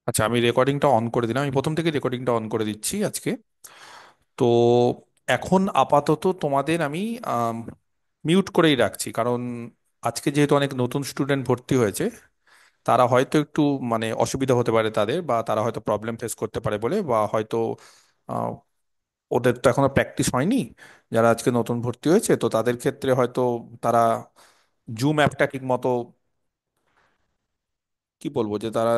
আচ্ছা, আমি রেকর্ডিংটা অন করে দিলাম। আমি প্রথম থেকে রেকর্ডিংটা অন করে দিচ্ছি আজকে। তো এখন আপাতত তোমাদের আমি মিউট করেই রাখছি, কারণ আজকে যেহেতু অনেক নতুন স্টুডেন্ট ভর্তি হয়েছে, তারা হয়তো একটু মানে অসুবিধা হতে পারে তাদের, বা তারা হয়তো প্রবলেম ফেস করতে পারে বলে, বা হয়তো আহ, ওদের তো এখনো প্র্যাকটিস হয়নি। যারা আজকে নতুন ভর্তি হয়েছে, তো তাদের ক্ষেত্রে হয়তো তারা জুম অ্যাপটা ঠিক মতো, কি বলবো, যে তারা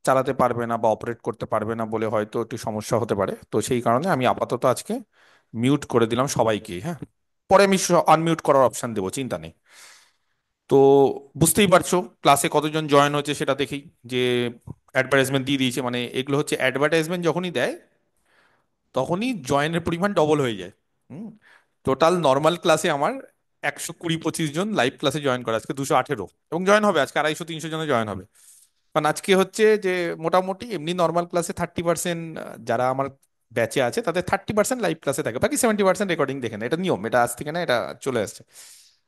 চালাতে পারবে না বা অপারেট করতে পারবে না বলে হয়তো একটু সমস্যা হতে পারে। তো সেই কারণে আমি আপাতত আজকে মিউট করে দিলাম সবাইকে। হ্যাঁ, পরে আমি আনমিউট করার অপশন দেবো, চিন্তা নেই। তো বুঝতেই পারছো ক্লাসে কতজন জয়েন হচ্ছে সেটা দেখেই, যে অ্যাডভার্টাইজমেন্ট দিয়ে দিয়েছে। মানে এগুলো হচ্ছে অ্যাডভার্টাইজমেন্ট, যখনই দেয় তখনই জয়েনের পরিমাণ ডবল হয়ে যায়। হুম। টোটাল নর্মাল ক্লাসে আমার 120-25 জন লাইভ ক্লাসে জয়েন করে, আজকে 218, এবং জয়েন হবে আজকে 250-300 জনে জয়েন হবে। কারণ আজকে হচ্ছে যে মোটামুটি এমনি নর্মাল ক্লাসে 30%, যারা আমার ব্যাচে আছে তাদের 30% লাইভ ক্লাসে থাকে, বাকি 70% রেকর্ডিং দেখে না। এটা নিয়ম, এটা আজ থেকে না, এটা চলে আসছে।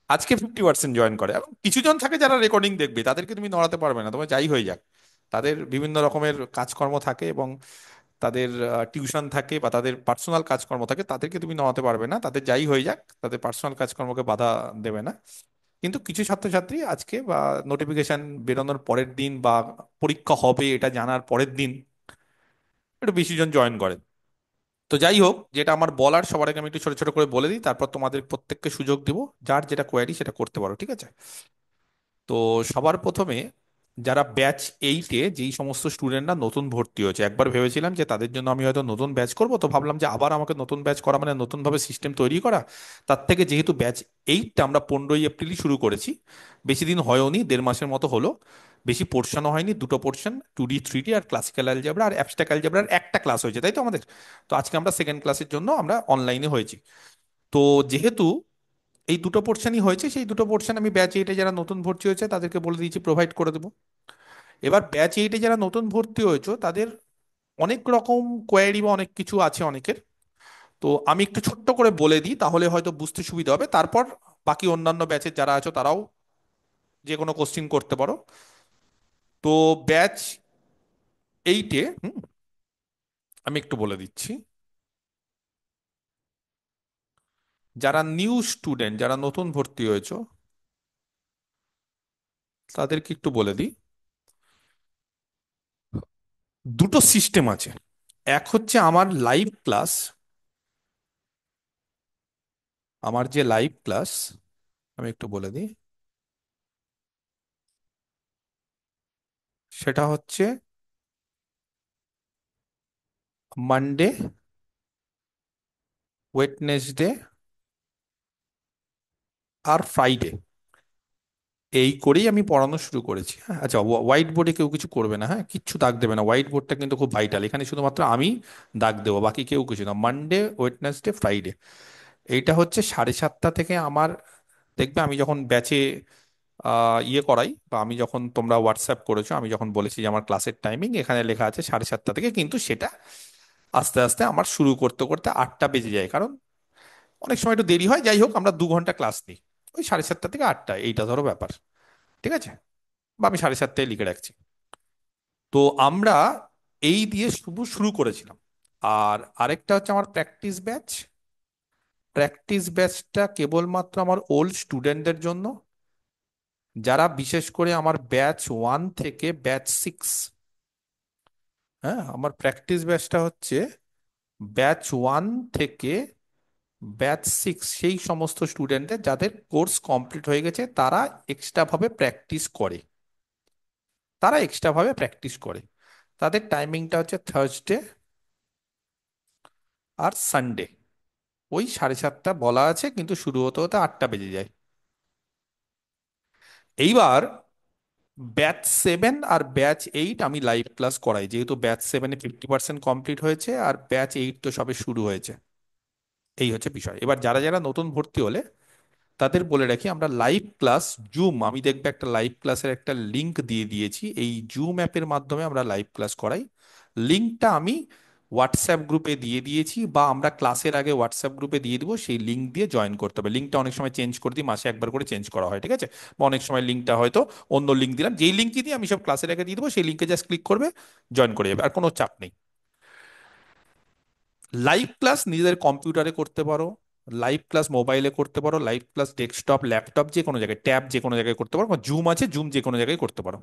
আজকে 50% জয়েন করে, এবং কিছু জন থাকে যারা রেকর্ডিং দেখবে, তাদেরকে তুমি নড়াতে পারবে না, তোমার যাই হয়ে যাক। তাদের বিভিন্ন রকমের কাজকর্ম থাকে, এবং তাদের টিউশন থাকে, বা তাদের পার্সোনাল কাজকর্ম থাকে, তাদেরকে তুমি নড়াতে পারবে না। তাদের যাই হয়ে যাক, তাদের পার্সোনাল কাজকর্মকে বাধা দেবে না। কিন্তু কিছু ছাত্রছাত্রী আজকে, বা নোটিফিকেশন বেরোনোর পরের দিন, বা পরীক্ষা হবে এটা জানার পরের দিন, একটু বেশি জন জয়েন করে। তো যাই হোক, যেটা আমার বলার সবার আগে আমি একটু ছোট ছোট করে বলে দিই, তারপর তোমাদের প্রত্যেককে সুযোগ দিব, যার যেটা কোয়ারি সেটা করতে পারো, ঠিক আছে? তো সবার প্রথমে, যারা ব্যাচ 8-এ, যেই সমস্ত স্টুডেন্টরা নতুন ভর্তি হয়েছে, একবার ভেবেছিলাম যে তাদের জন্য আমি হয়তো নতুন ব্যাচ করব, তো ভাবলাম যে আবার আমাকে নতুন ব্যাচ করা মানে নতুন ভাবে সিস্টেম তৈরি করা। তার থেকে যেহেতু ব্যাচ 8টা আমরা 15ই এপ্রিলই শুরু করেছি, বেশি দিন হয়ওনি, 1.5 মাসের মতো হলো। বেশি পোর্শনও হয়নি, দুটো পোর্শন, 2D 3D আর ক্লাসিক্যাল অ্যালজেব্রা আর অ্যাবস্ট্রাক্ট অ্যালজেব্রার একটা ক্লাস হয়েছে, তাই তো আমাদের? তো আজকে আমরা সেকেন্ড ক্লাসের জন্য আমরা অনলাইনে হয়েছি। তো যেহেতু এই দুটো পোর্শনই হয়েছে, সেই দুটো পোর্শন আমি ব্যাচ 8-এ যারা নতুন ভর্তি হয়েছে তাদেরকে বলে দিয়েছি প্রোভাইড করে দেবো। এবার ব্যাচ 8-এ যারা নতুন ভর্তি হয়েছে তাদের অনেক রকম কোয়ারি বা অনেক কিছু আছে অনেকের। তো আমি একটু ছোট্ট করে বলে দিই, তাহলে হয়তো বুঝতে সুবিধা হবে। তারপর বাকি অন্যান্য ব্যাচের যারা আছো তারাও যে কোনো কোশ্চিন করতে পারো। তো ব্যাচ 8-এ আমি একটু বলে দিচ্ছি, যারা নিউ স্টুডেন্ট, যারা নতুন ভর্তি হয়েছো, তাদেরকে একটু বলে দিই। দুটো সিস্টেম আছে। এক হচ্ছে আমার লাইভ ক্লাস। আমার যে লাইভ ক্লাস, আমি একটু বলে দিই, সেটা হচ্ছে মানডে, ওয়েডনেসডে আর ফ্রাইডে, এই করেই আমি পড়ানো শুরু করেছি। হ্যাঁ, আচ্ছা, হোয়াইট বোর্ডে কেউ কিছু করবে না, হ্যাঁ, কিচ্ছু দাগ দেবে না। হোয়াইট বোর্ডটা কিন্তু খুব ভাইটাল, এখানে শুধুমাত্র আমি দাগ দেবো, বাকি কেউ কিছু না। মানডে, ওয়েডনেসডে, ফ্রাইডে, এইটা হচ্ছে 7:30 থেকে আমার, দেখবে আমি যখন ব্যাচে ইয়ে করাই, বা আমি যখন, তোমরা হোয়াটসঅ্যাপ করেছো, আমি যখন বলেছি যে আমার ক্লাসের টাইমিং এখানে লেখা আছে 7:30 থেকে, কিন্তু সেটা আস্তে আস্তে আমার শুরু করতে করতে 8টা বেজে যায়, কারণ অনেক সময় একটু দেরি হয়। যাই হোক, আমরা 2 ঘন্টা ক্লাস নিই, ওই 7:30 থেকে 8টা, এইটা ধরো ব্যাপার, ঠিক আছে? বা আমি 7:30টায় লিখে রাখছি। তো আমরা এই দিয়ে শুধু শুরু করেছিলাম। আর আরেকটা হচ্ছে আমার প্র্যাকটিস ব্যাচ। প্র্যাকটিস ব্যাচটা কেবলমাত্র আমার ওল্ড স্টুডেন্টদের জন্য, যারা বিশেষ করে আমার ব্যাচ 1 থেকে ব্যাচ 6। হ্যাঁ, আমার প্র্যাকটিস ব্যাচটা হচ্ছে ব্যাচ 1 থেকে ব্যাচ 6, সেই সমস্ত স্টুডেন্টদের যাদের কোর্স কমপ্লিট হয়ে গেছে, তারা এক্সট্রা ভাবে প্র্যাকটিস করে, তারা এক্সট্রা ভাবে প্র্যাকটিস করে। তাদের টাইমিংটা হচ্ছে থার্সডে আর সানডে, ওই 7:30 বলা আছে, কিন্তু শুরু হতে হতে 8টা বেজে যায়। এইবার ব্যাচ 7 আর ব্যাচ 8 আমি লাইভ ক্লাস করাই, যেহেতু ব্যাচ 7-এ 50% কমপ্লিট হয়েছে, আর ব্যাচ 8 তো সবে শুরু হয়েছে। এই হচ্ছে বিষয়। এবার যারা যারা নতুন ভর্তি হলে তাদের বলে রাখি, আমরা লাইভ ক্লাস জুম, আমি দেখবে একটা লাইভ ক্লাসের একটা লিংক দিয়ে দিয়েছি, এই জুম অ্যাপের মাধ্যমে আমরা লাইভ ক্লাস করাই। লিংকটা আমি হোয়াটসঅ্যাপ গ্রুপে দিয়ে দিয়েছি, বা আমরা ক্লাসের আগে হোয়াটসঅ্যাপ গ্রুপে দিয়ে দিব, সেই লিঙ্ক দিয়ে জয়েন করতে হবে। লিঙ্কটা অনেক সময় চেঞ্জ করে দিই, মাসে একবার করে চেঞ্জ করা হয়, ঠিক আছে? বা অনেক সময় লিঙ্কটা হয়তো অন্য লিঙ্ক দিলাম, যেই লিঙ্কই দিয়ে আমি সব ক্লাসের আগে দিয়ে দেবো, সেই লিঙ্কে জাস্ট ক্লিক করবে, জয়েন করে যাবে, আর কোনো চাপ নেই। লাইভ ক্লাস নিজেদের কম্পিউটারে করতে পারো, লাইভ ক্লাস মোবাইলে করতে পারো, লাইভ ক্লাস ডেস্কটপ ল্যাপটপ যে কোনো জায়গায়, ট্যাব যে কোনো জায়গায় করতে পারো, জুম আছে, জুম যে কোনো জায়গায় করতে পারো।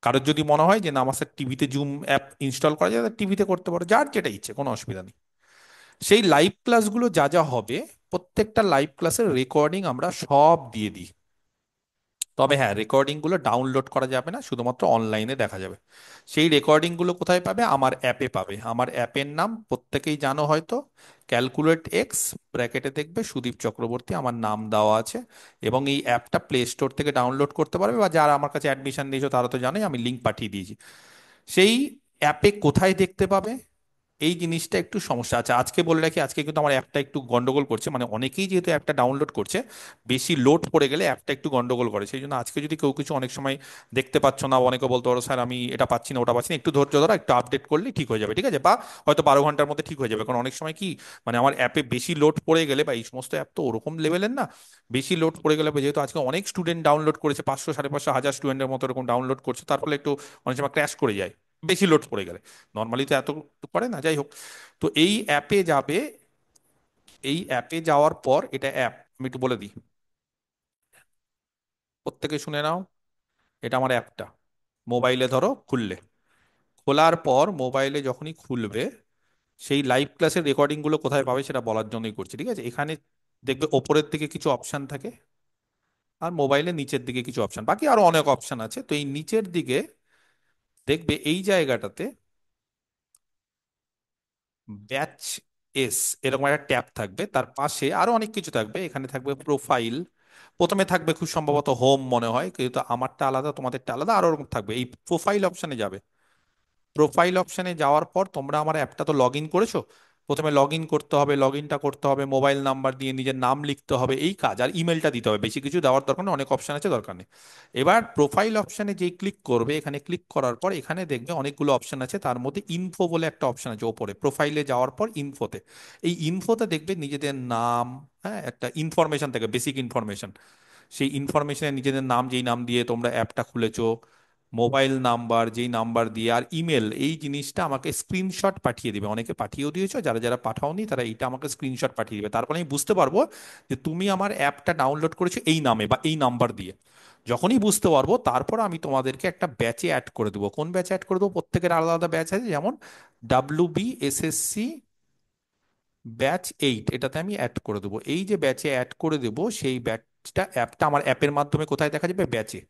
কারোর যদি মনে হয় যে না আমার স্যার টিভিতে জুম অ্যাপ ইনস্টল করা যায়, টিভিতে করতে পারো, যার যেটা ইচ্ছে, কোনো অসুবিধা নেই। সেই লাইভ ক্লাসগুলো যা যা হবে, প্রত্যেকটা লাইভ ক্লাসের রেকর্ডিং আমরা সব দিয়ে দিই। তবে হ্যাঁ, রেকর্ডিং গুলো ডাউনলোড করা যাবে না, শুধুমাত্র অনলাইনে দেখা যাবে। সেই রেকর্ডিং গুলো কোথায় পাবে? আমার অ্যাপে পাবে। আমার অ্যাপের নাম প্রত্যেকেই জানো হয়তো, ক্যালকুলেট এক্স, ব্র্যাকেটে দেখবে সুদীপ চক্রবর্তী আমার নাম দেওয়া আছে। এবং এই অ্যাপটা প্লে স্টোর থেকে ডাউনলোড করতে পারবে, বা যারা আমার কাছে অ্যাডমিশন নিয়েছো তারা তো জানোই, আমি লিঙ্ক পাঠিয়ে দিয়েছি। সেই অ্যাপে কোথায় দেখতে পাবে? এই জিনিসটা একটু সমস্যা আছে, আজকে বলে রাখি, আজকে কিন্তু আমার অ্যাপটা একটু গন্ডগোল করছে, মানে অনেকেই যেহেতু অ্যাপটা ডাউনলোড করছে, বেশি লোড পড়ে গেলে অ্যাপটা একটু গন্ডগোল করে। সেই জন্য আজকে যদি কেউ কিছু অনেক সময় দেখতে পাচ্ছ না, অনেকে বলতে পারো স্যার আমি এটা পাচ্ছি না ওটা পাচ্ছি না, একটু ধৈর্য ধরো, একটু আপডেট করলে ঠিক হয়ে যাবে, ঠিক আছে? বা হয়তো 12 ঘন্টার মধ্যে ঠিক হয়ে যাবে। কারণ অনেক সময় কি, মানে আমার অ্যাপে বেশি লোড পড়ে গেলে, বা এই সমস্ত অ্যাপ তো ওরকম লেভেলের না, বেশি লোড পড়ে গেলে, যেহেতু আজকে অনেক স্টুডেন্ট ডাউনলোড করেছে, 500 550 হাজার স্টুডেন্টের মতো এরকম ডাউনলোড করছে, তার ফলে একটু অনেক সময় ক্র্যাশ করে যায়, বেশি লোড পড়ে গেলে। নর্মালি তো এত করে না, যাই হোক। তো এই অ্যাপে যাবে, এই অ্যাপে যাওয়ার পর, এটা অ্যাপ আমি একটু বলে দিই, প্রত্যেকে শুনে নাও। এটা আমার অ্যাপটা, মোবাইলে ধরো খুললে, খোলার পর মোবাইলে যখনই খুলবে, সেই লাইভ ক্লাসের রেকর্ডিং গুলো কোথায় পাবে সেটা বলার জন্যই করছি, ঠিক আছে? এখানে দেখবে ওপরের দিকে কিছু অপশন থাকে, আর মোবাইলে নিচের দিকে কিছু অপশন, বাকি আরো অনেক অপশন আছে। তো এই নিচের দিকে দেখবে এই জায়গাটাতে ব্যাচ এস এরকম একটা ট্যাব থাকবে, তার পাশে আরো অনেক কিছু থাকবে, এখানে থাকবে প্রোফাইল, প্রথমে থাকবে খুব সম্ভবত হোম মনে হয়, কিন্তু আমারটা আলাদা তোমাদেরটা আলাদা, আরো ওরকম থাকবে। এই প্রোফাইল অপশনে যাবে, প্রোফাইল অপশনে যাওয়ার পর তোমরা আমার অ্যাপটা তো লগ ইন করেছো, প্রথমে লগ ইন করতে হবে, লগ ইনটা করতে হবে, মোবাইল নাম্বার দিয়ে নিজের নাম লিখতে হবে, এই কাজ, আর ইমেলটা দিতে হবে, বেশি কিছু দেওয়ার দরকার নেই, অনেক অপশন আছে, দরকার নেই। এবার প্রোফাইল অপশনে যেই ক্লিক করবে, এখানে ক্লিক করার পর এখানে দেখবে অনেকগুলো অপশন আছে, তার মধ্যে ইনফো বলে একটা অপশন আছে ওপরে, প্রোফাইলে যাওয়ার পর ইনফোতে, এই ইনফোতে দেখবে নিজেদের নাম, হ্যাঁ একটা ইনফরমেশন থাকে, বেসিক ইনফরমেশন। সেই ইনফরমেশনে নিজেদের নাম, যেই নাম দিয়ে তোমরা অ্যাপটা খুলেছো, মোবাইল নাম্বার যেই নাম্বার দিয়ে, আর ইমেল, এই জিনিসটা আমাকে স্ক্রিনশট পাঠিয়ে দিবে। অনেকে পাঠিয়েও দিয়েছো, যারা যারা পাঠাওনি তারা এইটা আমাকে স্ক্রিনশট পাঠিয়ে দিবে, তারপরে আমি বুঝতে পারবো যে তুমি আমার অ্যাপটা ডাউনলোড করেছো এই নামে বা এই নাম্বার দিয়ে। যখনই বুঝতে পারবো, তারপর আমি তোমাদেরকে একটা ব্যাচে অ্যাড করে দেবো। কোন ব্যাচে অ্যাড করে দেবো? প্রত্যেকের আলাদা আলাদা ব্যাচ আছে, যেমন WBSSC ব্যাচ 8, এটাতে আমি অ্যাড করে দেবো। এই যে ব্যাচে অ্যাড করে দেবো, সেই ব্যাচটা, অ্যাপটা আমার অ্যাপের মাধ্যমে কোথায় দেখা যাবে? ব্যাচে।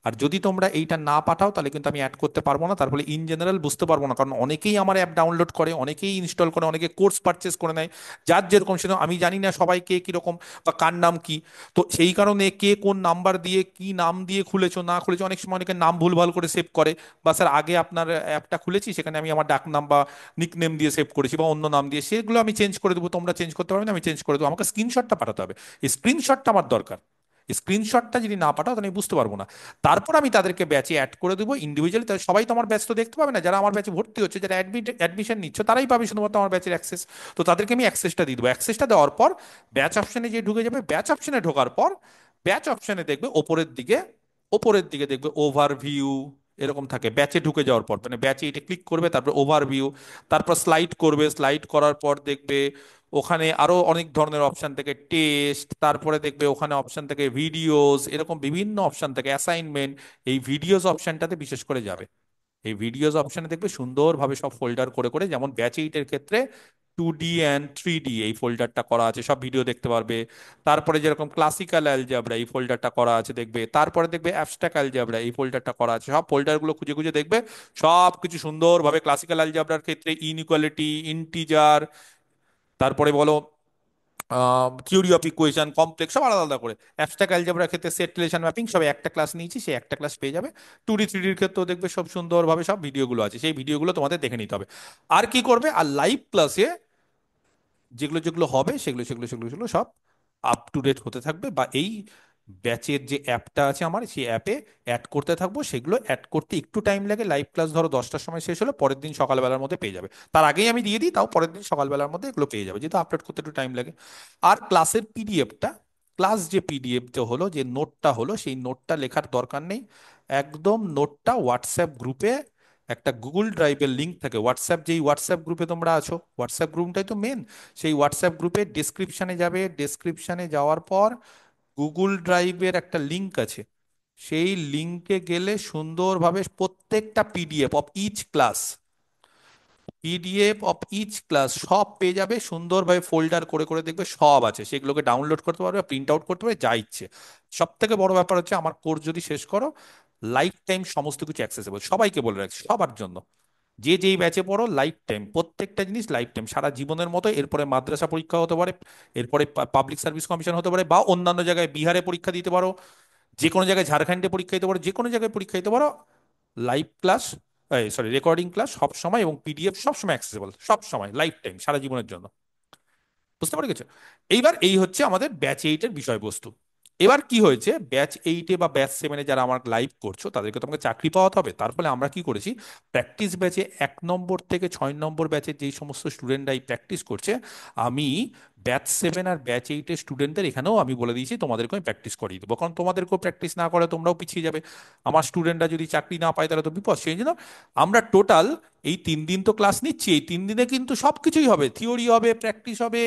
আর যদি তোমরা এইটা না পাঠাও, তাহলে কিন্তু আমি অ্যাড করতে পারবো না, তার ফলে ইন জেনারেল বুঝতে পারবো না, কারণ অনেকেই আমার অ্যাপ ডাউনলোড করে, অনেকেই ইনস্টল করে, অনেকে কোর্স পারচেস করে নেয়, যার যেরকম সেরকম, আমি জানি না সবাই কে কিরকম বা কার নাম কি। তো সেই কারণে কে কোন নাম্বার দিয়ে কি নাম দিয়ে খুলেছো না খুলেছো, অনেক সময় অনেকে নাম ভুলভাল করে সেভ করে, বা স্যার আগে আপনার অ্যাপটা খুলেছি সেখানে আমি আমার ডাক নাম বা নিকনেম দিয়ে সেভ করেছি বা অন্য নাম দিয়ে, সেগুলো আমি চেঞ্জ করে দেবো, তোমরা চেঞ্জ করতে পারবে না, আমি চেঞ্জ করে দেবো, আমাকে স্ক্রিনশটটা পাঠাতে হবে। এই স্ক্রিনশটটা আমার দরকার, স্ক্রিনশটটা যদি না পাঠাও তাহলে আমি বুঝতে পারবো না। তারপর আমি তাদেরকে ব্যাচে অ্যাড করে দেবো ইন্ডিভিজুয়ালি, তাহলে সবাই তো আমার ব্যাচ তো দেখতে পাবে না, যারা আমার ব্যাচে ভর্তি হচ্ছে, যারা অ্যাডমিশন নিচ্ছ, তারাই পাবে শুধুমাত্র আমার ব্যাচের অ্যাক্সেস। তো তাদেরকে আমি অ্যাক্সেসটা দিয়ে দেবো, অ্যাক্সেসটা দেওয়ার পর ব্যাচ অপশনে যে ঢুকে যাবে, ব্যাচ অপশনে ঢোকার পর ব্যাচ অপশনে দেখবে ওপরের দিকে, ওপরের দিকে দেখবে ওভারভিউ এরকম থাকে, ব্যাচে ঢুকে যাওয়ার পর, মানে ব্যাচে এটা ক্লিক করবে, তারপর ওভারভিউ, তারপর স্লাইড করবে, স্লাইড করার পর দেখবে ওখানে আরো অনেক ধরনের অপশন থেকে, টেস্ট, তারপরে দেখবে ওখানে অপশন থেকে ভিডিওস, এরকম বিভিন্ন অপশন থেকে অ্যাসাইনমেন্ট। এই ভিডিওস অপশনটাতে বিশেষ করে যাবে, এই ভিডিওস অপশনে দেখবে সুন্দরভাবে সব ফোল্ডার করে করে, যেমন ব্যাচ 8 এর ক্ষেত্রে 2D অ্যান্ড 3D এই ফোল্ডারটা করা আছে, সব ভিডিও দেখতে পারবে। তারপরে যেরকম ক্লাসিক্যাল অ্যালজেব্রা এই ফোল্ডারটা করা আছে দেখবে, তারপরে দেখবে অ্যাবস্ট্রাক্ট অ্যালজেব্রা এই ফোল্ডারটা করা আছে, সব ফোল্ডারগুলো খুঁজে খুঁজে দেখবে, সব কিছু সুন্দরভাবে ক্লাসিক্যাল অ্যালজেব্রার ক্ষেত্রে ইনইকুয়ালিটি, ইন্টিজার, তারপরে বলো থিওরি অফ ইকুয়েশন, কমপ্লেক্স, সব আলাদা আলাদা করে। অ্যাবস্ট্রাক্ট অ্যালজেব্রার ক্ষেত্রে সেট রিলেশন ম্যাপিং, সব একটা ক্লাস নিয়েছি, সেই একটা ক্লাস পেয়ে যাবে। 2D 3Dর ক্ষেত্রেও দেখবে সব সুন্দরভাবে সব ভিডিওগুলো আছে, সেই ভিডিওগুলো তোমাদের দেখে নিতে হবে। আর কি করবে? আর লাইভ ক্লাসে যেগুলো যেগুলো হবে, সেগুলো সেগুলো সেগুলো সেগুলো সব আপ টু ডেট হতে থাকবে, বা এই ব্যাচের যে অ্যাপটা আছে আমার, সেই অ্যাপে অ্যাড করতে থাকবো। সেগুলো অ্যাড করতে একটু টাইম লাগে, লাইভ ক্লাস ধরো 10টার সময় শেষ হলো, পরের দিন সকালবেলার মধ্যে পেয়ে যাবে। তার আগেই আমি দিয়ে দিই, তাও পরের দিন সকালবেলার মধ্যে এগুলো পেয়ে যাবে, যেহেতু আপলোড করতে একটু টাইম লাগে। আর ক্লাসের পিডিএফটা, ক্লাস যে পিডিএফটা হলো, যে নোটটা হলো, সেই নোটটা লেখার দরকার নেই। একদম নোটটা হোয়াটসঅ্যাপ গ্রুপে, একটা গুগল ড্রাইভের লিঙ্ক থাকে, হোয়াটসঅ্যাপ যেই হোয়াটসঅ্যাপ গ্রুপে তোমরা আছো, হোয়াটসঅ্যাপ গ্রুপটাই তো মেন। সেই হোয়াটসঅ্যাপ গ্রুপে ডেসক্রিপশনে যাবে, ডেসক্রিপশনে যাওয়ার পর গুগল ড্রাইভের একটা লিংক আছে, সেই লিংকে গেলে সুন্দরভাবে প্রত্যেকটা পিডিএফ অফ ইচ ক্লাস সব পেয়ে যাবে, সুন্দরভাবে ফোল্ডার করে করে দেখবে সব আছে, সেগুলোকে ডাউনলোড করতে পারবে, প্রিন্ট আউট করতে পারবে, যা ইচ্ছে। সব থেকে বড় ব্যাপার হচ্ছে, আমার কোর্স যদি শেষ করো, লাইফ টাইম সমস্ত কিছু অ্যাক্সেসেবল, সবাইকে বলে রাখছি, সবার জন্য। যে যেই ব্যাচে পড়ো, লাইফ টাইম প্রত্যেকটা জিনিস লাইফ টাইম, সারা জীবনের মতো। এরপরে মাদ্রাসা পরীক্ষা হতে পারে, এরপরে পাবলিক সার্ভিস কমিশন হতে পারে, বা অন্যান্য জায়গায় বিহারে পরীক্ষা দিতে পারো, যে কোনো জায়গায় ঝাড়খণ্ডে পরীক্ষা দিতে পারো, যে কোনো জায়গায় পরীক্ষা দিতে পারো। Live class, sorry, recording class সব সময়, এবং পিডিএফ সব সময় অ্যাক্সেসেবল, সব সময় লাইফ টাইম, সারা জীবনের জন্য। বুঝতে পারে গেছো? এইবার এই হচ্ছে আমাদের ব্যাচ 8-এর বিষয়বস্তু। এবার কি হয়েছে, ব্যাচ 8-এ বা ব্যাচ 7-এ যারা আমার লাইভ করছো, তাদেরকে তোমাকে চাকরি পাওয়াতে হবে। তার ফলে আমরা কি করেছি, প্র্যাকটিস ব্যাচে 1 নম্বর থেকে 6 নম্বর ব্যাচের যেই সমস্ত স্টুডেন্টরাই প্র্যাকটিস করছে, আমি ব্যাচ 7 আর ব্যাচ 8-এর স্টুডেন্টদের এখানেও আমি বলে দিয়েছি, তোমাদেরকে আমি প্র্যাকটিস করিয়ে দেবো, কারণ তোমাদেরকেও প্র্যাকটিস না করে তোমরাও পিছিয়ে যাবে। আমার স্টুডেন্টরা যদি চাকরি না পায়, তাহলে তো বিপদ। সেই জন্য আমরা টোটাল এই 3 দিন তো ক্লাস নিচ্ছি, এই 3 দিনে কিন্তু সবকিছুই হবে, থিওরি হবে, প্র্যাকটিস হবে,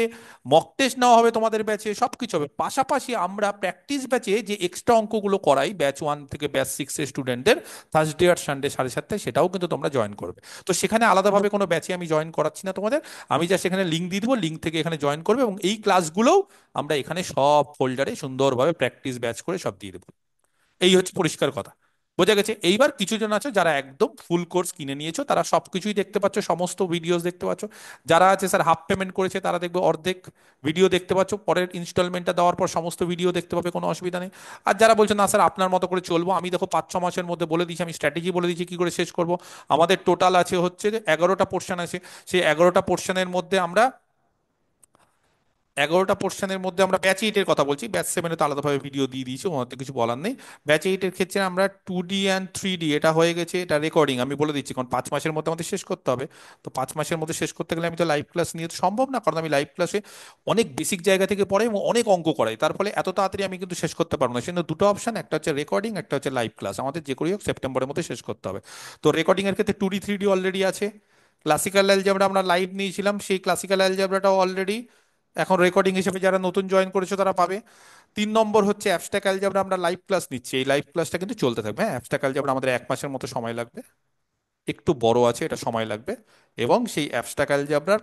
মক টেস্ট নেওয়া হবে তোমাদের ব্যাচে, সবকিছু হবে। পাশাপাশি আমরা প্র্যাকটিস ব্যাচে যে এক্সট্রা অঙ্কগুলো করাই ব্যাচ 1 থেকে ব্যাচ 6-এর স্টুডেন্টদের, থার্সডে আর সানডে 7:30, সেটাও কিন্তু তোমরা জয়েন করবে। তো সেখানে আলাদাভাবে কোনো ব্যাচে আমি জয়েন করাচ্ছি না তোমাদের, আমি যা সেখানে লিঙ্ক দিয়ে দেবো, লিঙ্ক থেকে এখানে জয়েন করবে, এবং এই ক্লাসগুলোও আমরা এখানে সব ফোল্ডারে সুন্দরভাবে প্র্যাকটিস ব্যাচ করে সব দিয়ে দেবো। এই হচ্ছে পরিষ্কার কথা, বোঝা গেছে? এইবার কিছু জন আছে যারা একদম ফুল কোর্স কিনে নিয়েছো, তারা সবকিছুই দেখতে পাচ্ছ, সমস্ত ভিডিওস দেখতে পাচ্ছ। যারা আছে স্যার হাফ পেমেন্ট করেছে, তারা দেখবে অর্ধেক ভিডিও দেখতে পাচ্ছ, পরের ইনস্টলমেন্টটা দেওয়ার পর সমস্ত ভিডিও দেখতে পাবে, কোনো অসুবিধা নেই। আর যারা বলছে না স্যার আপনার মতো করে চলবো, আমি দেখো 5-6 মাসের মধ্যে বলে দিয়েছি, আমি স্ট্র্যাটেজি বলে দিয়েছি কি করে শেষ করব। আমাদের টোটাল আছে হচ্ছে যে 11টা পোর্শন আছে। সেই 11টা পোর্শনের মধ্যে আমরা 11টা পোর্শনের মধ্যে আমরা ব্যাচ 8-এর কথা বলছি, ব্যাচ 7-এ তো আলাদাভাবে ভিডিও দিয়ে দিয়েছি, ওনাতে কিছু বলার নেই। ব্যাচ 8-এর ক্ষেত্রে আমরা 2D অ্যান্ড 3D এটা হয়ে গেছে, এটা রেকর্ডিং আমি বলে দিচ্ছি, কারণ 5 মাসের মধ্যে আমাদের শেষ করতে হবে। তো 5 মাসের মধ্যে শেষ করতে গেলে আমি তো লাইভ ক্লাস নিয়ে তো সম্ভব না, কারণ আমি লাইভ ক্লাসে অনেক বেসিক জায়গা থেকে পড়াই এবং অনেক অঙ্ক করাই, তার ফলে এত তাড়াতাড়ি আমি কিন্তু শেষ করতে পারবো না। সেজন্য দুটো অপশন, একটা হচ্ছে রেকর্ডিং, একটা হচ্ছে লাইভ ক্লাস, আমাদের যে করেই হোক সেপ্টেম্বরের মধ্যে শেষ করতে হবে। তো রেকর্ডিং এর ক্ষেত্রে 2D 3D অলরেডি আছে। ক্লাসিক্যাল অ্যালজেব্রা আমরা লাইভ নিয়েছিলাম, সেই ক্লাসিক্যাল অ্যালজেব্রাটাও অলরেডি এখন রেকর্ডিং হিসেবে যারা নতুন জয়েন করেছো তারা পাবে। 3 নম্বর হচ্ছে অ্যাবস্ট্রাক্ট অ্যালজেব্রা, আমরা লাইভ ক্লাস নিচ্ছি, এই লাইভ ক্লাসটা কিন্তু চলতে থাকবে। হ্যাঁ, অ্যাবস্ট্রাক্ট অ্যালজেব্রা আমাদের 1 মাসের মতো সময় লাগবে, একটু বড় আছে, এটা সময় লাগবে। এবং সেই অ্যাবস্ট্রাক্ট অ্যালজেব্রার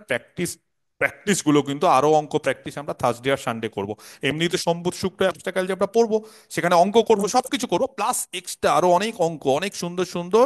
প্র্যাকটিসগুলো কিন্তু, আরো অঙ্ক প্র্যাকটিস আমরা থার্সডে আর সানডে করবো। এমনিতে সোম বুধ শুক্র অ্যাবস্ট্রাক্ট অ্যালজেব্রা পড়বো, সেখানে অঙ্ক করবো, সবকিছু করবো, প্লাস এক্সট্রা আরো অনেক অঙ্ক, অনেক সুন্দর সুন্দর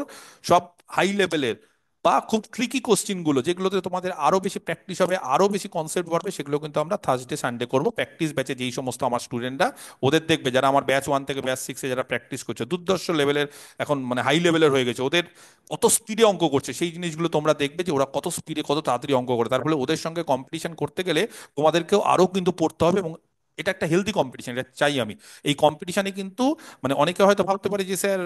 সব হাই লেভেলের বা খুব ট্রিকি কোশ্চিন গুলো, যেগুলোতে তোমাদের আরো বেশি প্র্যাকটিস হবে, আরো বেশি কনসেপ্ট বাড়বে, সেগুলো কিন্তু আমরা থার্সডে সানডে করবো। প্র্যাকটিস ব্যাচে যেই সমস্ত আমার স্টুডেন্টরা, ওদের দেখবে যারা আমার ব্যাচ 1 থেকে ব্যাচ 6-এ যারা প্র্যাকটিস করছে, দুর্ধর্ষ লেভেলের, এখন মানে হাই লেভেলের হয়ে গেছে, ওদের কত স্পিডে অঙ্ক করছে, সেই জিনিসগুলো তোমরা দেখবে যে ওরা কত স্পিডে কত তাড়াতাড়ি অঙ্ক করে। তার ফলে ওদের সঙ্গে কম্পিটিশন করতে গেলে তোমাদেরকেও আরো কিন্তু পড়তে হবে, এবং এটা একটা হেলদি কম্পিটিশন, এটা চাই আমি। এই কম্পিটিশনে কিন্তু মানে অনেকে হয়তো ভাবতে পারে যে স্যার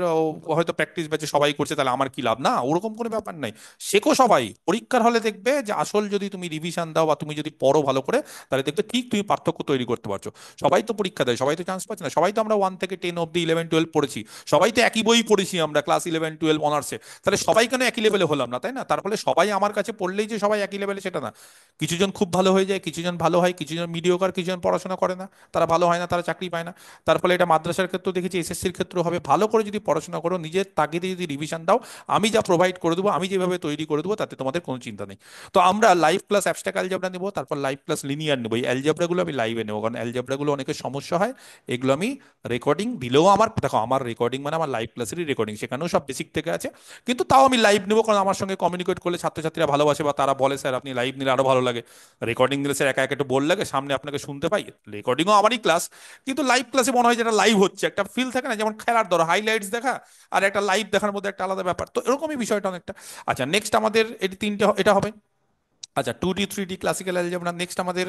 হয়তো প্র্যাকটিস ব্যাচে সবাই করছে, তাহলে আমার কি লাভ, না, ওরকম কোনো ব্যাপার নাই। শেখো সবাই, পরীক্ষার হলে দেখবে যে আসল যদি তুমি রিভিশন দাও বা তুমি যদি পড়ো ভালো করে, তাহলে দেখবে ঠিক তুমি পার্থক্য তৈরি করতে পারছো। সবাই তো পরীক্ষা দেয়, সবাই তো চান্স পাচ্ছে না, সবাই তো আমরা 1 থেকে 10 অব্দি 11 12 পড়েছি, সবাই তো একই বই পড়েছি আমরা ক্লাস 11 12 অনার্সে, তাহলে সবাই কেন একই লেভেলে হলাম না, তাই না? তার ফলে সবাই আমার কাছে পড়লেই যে সবাই একই লেভেলে সেটা না। কিছুজন খুব ভালো হয়ে যায়, কিছুজন ভালো হয়, কিছুজন মিডিওকার, কিছুজন পড়াশোনা করে না, তারা ভালো হয় না, তারা চাকরি পায় না। তার ফলে এটা মাদ্রাসার ক্ষেত্রেও দেখেছি, এসএসসির ক্ষেত্রেও হবে। ভালো করে যদি পড়াশোনা করো, নিজের তাগিদে যদি রিভিশন দাও, আমি যা প্রোভাইড করে দেবো, আমি যেভাবে তৈরি করে দেবো, তাতে তোমাদের কোনো চিন্তা নেই। তো আমরা লাইভ ক্লাস অ্যাবস্ট্রাক্ট অ্যালজেব্রা নেবো, তারপর লাইভ ক্লাস লিনিয়ার নেবো। এই অ্যালজেব্রাগুলো আমি লাইভে নেবো, কারণ অ্যালজেব্রাগুলো অনেকের সমস্যা হয়, এগুলো আমি রেকর্ডিং দিলেও, আমার দেখো আমার রেকর্ডিং মানে আমার লাইভ ক্লাসেরই রেকর্ডিং, সেখানেও সব বেসিক থেকে আছে, কিন্তু তাও আমি লাইভ নেবো, কারণ আমার সঙ্গে কমিউনিকেট করলে ছাত্রছাত্রীরা ভালোবাসে, বা তারা বলে স্যার আপনি লাইভ নিলে আরো ভালো লাগে। রেকর্ডিং দিলে স্যার একা একা একটু বোর লাগে, সামনে আপনাকে শুনতে পাই, রেকর্ডিংও আমারই ক্লাস, কিন্তু লাইভ ক্লাসে মনে হয় যেটা লাইভ হচ্ছে, একটা ফিল থাকে না, যেমন খেলার ধরো হাইলাইটস দেখা আর একটা লাইভ দেখার মধ্যে একটা আলাদা ব্যাপার, তো এরকমই বিষয়টা অনেকটা। আচ্ছা, নেক্সট আমাদের এটি তিনটে এটা হবে। আচ্ছা, 2D 3D classical algebra, next আমাদের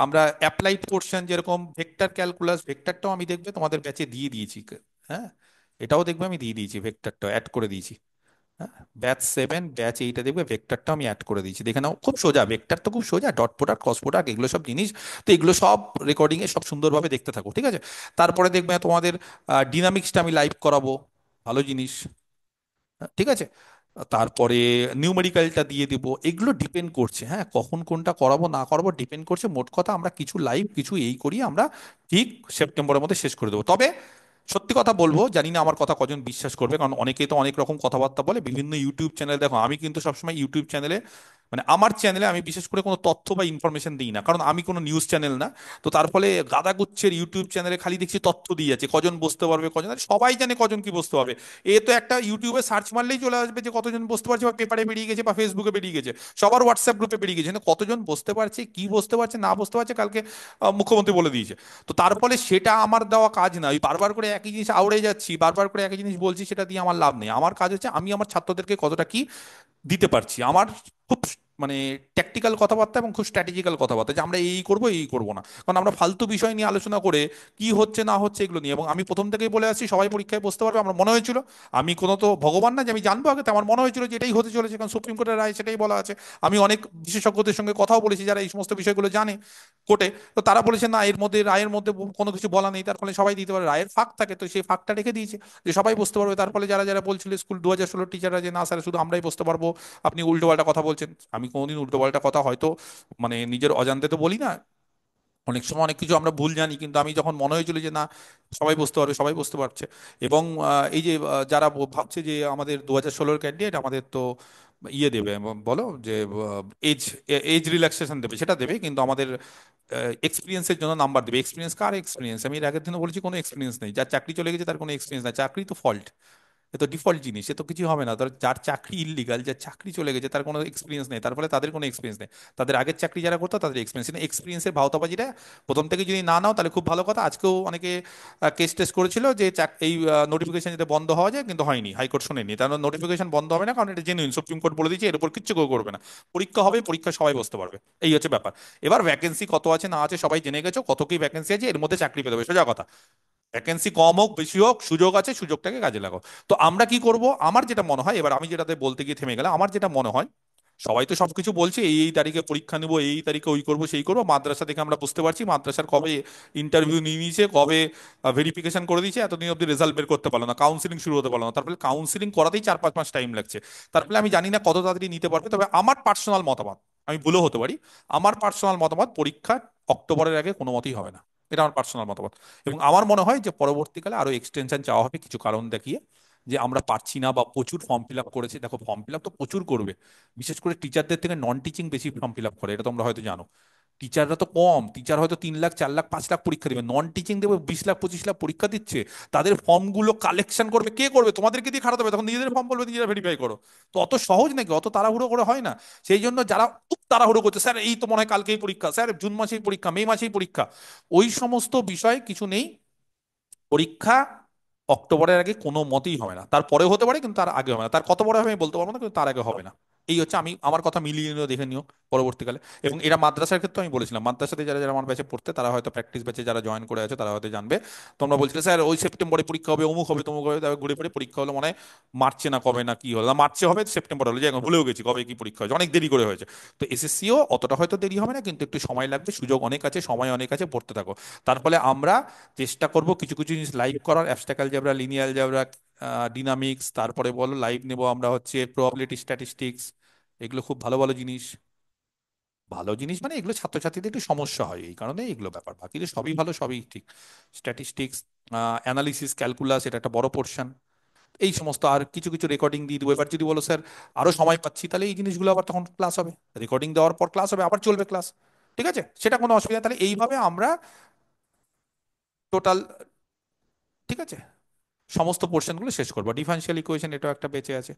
আমরা অ্যাপ্লাইড পোর্শন যেরকম ভেক্টর ক্যালকুলাস, ভেক্টরটাও আমি দেখবে তোমাদের ব্যাচে দিয়ে দিয়েছি। হ্যাঁ, এটাও দেখবে আমি দিয়ে দিয়েছি, ভেক্টরটা অ্যাড করে দিয়েছি। হ্যাঁ, ব্যাচ 7 ব্যাচ 8 দেখবে ভেক্টরটা আমি অ্যাড করে দিয়েছি, দেখে নাও। খুব সোজা, ভেক্টর তো খুব সোজা, ডট প্রোডাক্ট ক্রস প্রোডাক্ট এগুলো সব জিনিস। তো এগুলো সব রেকর্ডিং এ সব সুন্দরভাবে দেখতে থাকো, ঠিক আছে? তারপরে দেখবে তোমাদের ডিনামিক্সটা আমি লাইভ করাবো, ভালো জিনিস। ঠিক আছে, তারপরে নিউমেরিক্যালটা দিয়ে দিব। এগুলো ডিপেন্ড করছে, হ্যাঁ, কখন কোনটা করাবো না করাবো ডিপেন্ড করছে। মোট কথা আমরা কিছু লাইভ কিছু এই করি আমরা, ঠিক সেপ্টেম্বরের মধ্যে শেষ করে দেবো। তবে সত্যি কথা বলবো, জানি না আমার কথা কজন বিশ্বাস করবে, কারণ অনেকেই তো অনেক রকম কথাবার্তা বলে বিভিন্ন ইউটিউব চ্যানেল। দেখো, আমি কিন্তু সবসময় ইউটিউব চ্যানেলে, মানে আমার চ্যানেলে আমি বিশেষ করে কোনো তথ্য বা ইনফরমেশন দিই না, কারণ আমি কোনো নিউজ চ্যানেল না। তো তার ফলে গাদাগুচ্ছের ইউটিউব চ্যানেলে খালি দেখছি তথ্য দিয়ে আছে, কজন বুঝতে পারবে কজন, আরে সবাই জানে কজন কি বুঝতে পারবে। এ তো একটা ইউটিউবে সার্চ মারলেই চলে আসবে যে কতজন বুঝতে পারছে, বা পেপারে বেরিয়ে গেছে বা ফেসবুকে বেরিয়ে গেছে, সবার হোয়াটসঅ্যাপ গ্রুপে বেরিয়ে গেছে, কিন্তু কতজন বুঝতে পারছে, কি বুঝতে পারছে না বুঝতে পারছে, কালকে মুখ্যমন্ত্রী বলে দিয়েছে। তো তার ফলে সেটা আমার দেওয়া কাজ না, ওই বারবার করে একই জিনিস আওড়ে যাচ্ছি, বারবার করে একই জিনিস বলছি, সেটা দিয়ে আমার লাভ নেই। আমার কাজ হচ্ছে আমি আমার ছাত্রদেরকে কতটা কি দিতে পারছি। আমার খুব মানে ট্যাকটিক্যাল কথাবার্তা এবং খুব স্ট্র্যাটেজিক্যাল কথাবার্তা, যে আমরা এই করব এই করব না। কারণ আমরা ফালতু বিষয় নিয়ে আলোচনা করে কি হচ্ছে না হচ্ছে এগুলো নিয়ে, এবং আমি প্রথম থেকেই বলে আসছি সবাই পরীক্ষায় বসতে পারবে। আমার মনে হয়েছিল, আমি কোনো তো ভগবান না যে আমি জানবো আগে, তো আমার মনে হয়েছিল যে এটাই হতে চলেছে, কারণ সুপ্রিম কোর্টের রায় সেটাই বলা আছে। আমি অনেক বিশেষজ্ঞদের সঙ্গে কথাও বলেছি যারা এই সমস্ত বিষয়গুলো জানে কোর্টে। তো তারা বলেছে না, এর মধ্যে রায়ের মধ্যে কোনো কিছু বলা নেই, তার ফলে সবাই দিতে পারে। রায়ের ফাঁক থাকে, তো সেই ফাঁকটা রেখে দিয়েছে যে সবাই বুঝতে পারবে। তার ফলে যারা যারা বলছিল স্কুল 2016 টিচাররা যে না স্যার শুধু আমরাই বুঝতে পারবো, আপনি উল্টোপাল্টা কথা বলছেন। আমি কোনোদিন উল্টোপাল্টা কথা হয়তো মানে নিজের অজান্তে তো বলি না, অনেক সময় অনেক কিছু আমরা ভুল জানি, কিন্তু আমি যখন মনে হয়েছিল যে না সবাই বুঝতে পারবে, সবাই বুঝতে পারছে। এবং এই যে যারা ভাবছে যে আমাদের 2016 ক্যান্ডিডেট আমাদের তো ইয়ে দেবে, বলো যে এজ এজ রিল্যাক্সেশন দেবে, সেটা দেবে, কিন্তু আমাদের এক্সপিরিয়েন্সের জন্য নাম্বার দেবে। এক্সপিরিয়েন্স কার এক্সপিরিয়েন্স? আমি এর আগের দিনে বলেছি কোনো এক্সপিরিয়েন্স নেই, যার চাকরি চলে গেছে তার কোনো এক্সপিরিয়েন্স নাই, চাকরি তো ফল্ট, এ তো ডিফল্ট জিনিস, এ তো কিছু হবে না। ধর যার চাকরি ইলিগাল, যার চাকরি চলে গেছে তার কোনো এক্সপিরিয়েন্স নেই, তার ফলে তাদের কোনো এক্সপিরিয়েন্স নেই। তাদের আগের চাকরি যারা করতো তাদের এক্সপিরিয়েন্স নেই। এক্সপিরিয়েন্সের ভাওতাবাজিটা প্রথম থেকে যদি না নাও তাহলে খুব ভালো কথা। আজকেও অনেকে কেস টেস্ট করেছিল যে এই নোটিফিকেশন যাতে বন্ধ হওয়া যায়, কিন্তু হয়নি, হাইকোর্ট শুনেনি। তার নোটিফিকেশন বন্ধ হবে না, কারণ এটা জেনুইন, সুপ্রিম কোর্ট বলে দিয়েছে এর উপর কিচ্ছু কেউ করবে না। পরীক্ষা হবে, পরীক্ষা সবাই বসতে পারবে, এই হচ্ছে ব্যাপার। এবার ভ্যাকেন্সি কত আছে না আছে সবাই জেনে গেছো, কত কি ভ্যাকেন্সি আছে, এর মধ্যে চাকরি পেতে হবে, সোজা কথা। ভ্যাকেন্সি কম হোক বেশি হোক, সুযোগ আছে, সুযোগটাকে কাজে লাগাও। তো আমরা কি করব, আমার যেটা মনে হয়, এবার আমি যেটাতে বলতে গিয়ে থেমে গেলাম, আমার যেটা মনে হয়, সবাই তো সবকিছু বলছে এই এই তারিখে পরীক্ষা নেবো, এই তারিখে ওই করবো সেই করবো, মাদ্রাসা থেকে আমরা বুঝতে পারছি মাদ্রাসার কবে ইন্টারভিউ নিয়ে নিয়েছে, কবে ভেরিফিকেশন করে দিয়েছে, এতদিন অব্দি রেজাল্ট বের করতে পারলো না, কাউন্সিলিং শুরু হতে পারলো না, তারপরে কাউন্সিলিং করাতেই 4-5 মাস টাইম লাগছে। তারপরে আমি জানি না কত তাড়াতাড়ি নিতে পারবে। তবে আমার পার্সোনাল মতামত, আমি ভুলও হতে পারি, আমার পার্সোনাল মতামত পরীক্ষা অক্টোবরের আগে কোনো মতেই হবে না। এটা আমার পার্সোনাল মতামত। এবং আমার মনে হয় যে পরবর্তীকালে আরো এক্সটেনশন চাওয়া হবে কিছু কারণ দেখিয়ে, যে আমরা পারছি না বা প্রচুর ফর্ম ফিল আপ করেছে। দেখো, ফর্ম ফিল আপ তো প্রচুর করবে, বিশেষ করে টিচারদের থেকে নন টিচিং বেশি ফর্ম ফিল আপ করে, এটা তোমরা হয়তো জানো। টিচাররা তো কম, টিচার হয়তো 3 লাখ 4 লাখ 5 লাখ পরীক্ষা দেবে, নন টিচিং দেবে 20 লাখ 25 লাখ পরীক্ষা দিচ্ছে। তাদের ফর্মগুলো কালেকশন করবে কে করবে? তোমাদেরকে দিয়ে খাটাতে হবে, তখন নিজেদের ফর্ম বলবে নিজেরা ভেরিফাই করো। তো অত সহজ নাকি? অত তাড়াহুড়ো করে হয় না। সেই জন্য যারা খুব তাড়াহুড়ো করছে, স্যার এই তো মনে হয় কালকেই পরীক্ষা, স্যার জুন মাসেই পরীক্ষা, মে মাসেই পরীক্ষা, ওই সমস্ত বিষয় কিছু নেই। পরীক্ষা অক্টোবরের আগে কোনো মতেই হবে না, তারপরে হতে পারে কিন্তু তার আগে হবে না। তার কত বড় হবে আমি বলতে পারবো না, কিন্তু তার আগে হবে না। এই হচ্ছে, আমি আমার কথা মিলিয়ে নিও, দেখে নিও পরবর্তীকালে। এবং এটা মাদ্রাসার ক্ষেত্রে আমি বলেছিলাম, মাদ্রাসাতে যারা যারা আমার ব্যাচে পড়তে, তারা হয়তো প্র্যাকটিস ব্যাচে যারা জয়েন করে আছে তারা হয়তো জানবে। তোমরা বলছিলে স্যার ওই সেপ্টেম্বরে পরীক্ষা হবে, অমুক হবে তমুক হবে, তারপর ঘুরে ফিরে পরীক্ষা হলো মনে হয় মার্চে না কবে না কি হলো, না মার্চে হবে সেপ্টেম্বর হলো, যে এখন ভুলেও গেছি কবে কি পরীক্ষা হয়েছে, অনেক দেরি করে হয়েছে। তো এসএসসিও অতটা হয়তো দেরি হবে না, কিন্তু একটু সময় লাগবে, সুযোগ অনেক আছে, সময় অনেক আছে, পড়তে থাকো। তার ফলে আমরা চেষ্টা করব কিছু কিছু জিনিস লাইভ করার, abstract algebra, linear algebra, dynamics, তারপরে বলো লাইভ নেব আমরা হচ্ছে প্রবাবিলিটি স্ট্যাটিস্টিক্স। এগুলো খুব ভালো ভালো জিনিস। ভালো জিনিস মানে এগুলো ছাত্রছাত্রীদের একটু সমস্যা হয়, এই কারণে এগুলো ব্যাপার, বাকি যে সবই ভালো, সবই ঠিক। স্ট্যাটিস্টিক্স, অ্যানালিসিস, ক্যালকুলাস, এটা একটা বড় পোর্শন। এই সমস্ত আর কিছু কিছু রেকর্ডিং দিয়ে দেবো। এবার যদি বলো স্যার আরো সময় পাচ্ছি, তাহলে এই জিনিসগুলো আবার তখন ক্লাস হবে, রেকর্ডিং দেওয়ার পর ক্লাস হবে, আবার চলবে ক্লাস। ঠিক আছে, সেটা কোনো অসুবিধা নেই। তাহলে এইভাবে আমরা টোটাল, ঠিক আছে, সমস্ত পোর্শনগুলো শেষ করবো। ডিফারেন্সিয়াল ইকুয়েশন এটাও একটা বেঁচে আছে।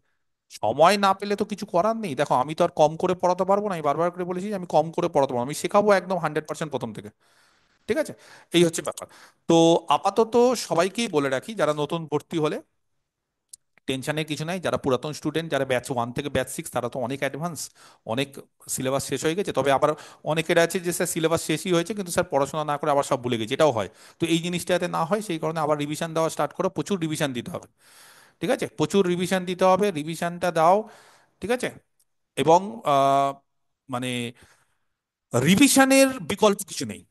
সময় না পেলে তো কিছু করার নেই। দেখো, আমি তো আর কম করে পড়াতে পারবো না, আমি বারবার করে বলেছি যে আমি কম করে পড়াতে পারবো না। আমি শেখাবো একদম 100% প্রথম থেকে। ঠিক আছে, এই হচ্ছে ব্যাপার। তো আপাতত সবাইকেই বলে রাখি যারা নতুন ভর্তি হলে, টেনশনের কিছু নাই। যারা পুরাতন স্টুডেন্ট, যারা ব্যাচ 1 থেকে ব্যাচ 6, তারা তো অনেক অ্যাডভান্স, অনেক সিলেবাস শেষ হয়ে গেছে। তবে আবার অনেকের আছে যে স্যার সিলেবাস শেষই হয়েছে কিন্তু স্যার পড়াশোনা না করে আবার সব ভুলে গেছে, এটাও হয়। তো এই জিনিসটা যাতে না হয় সেই কারণে আবার রিভিশন দেওয়া স্টার্ট করো, প্রচুর রিভিশন দিতে হবে। ঠিক আছে, প্রচুর রিভিশন দিতে হবে, রিভিশনটা দাও। ঠিক আছে। এবং আহ, মানে রিভিশনের বিকল্প কিছু নেই,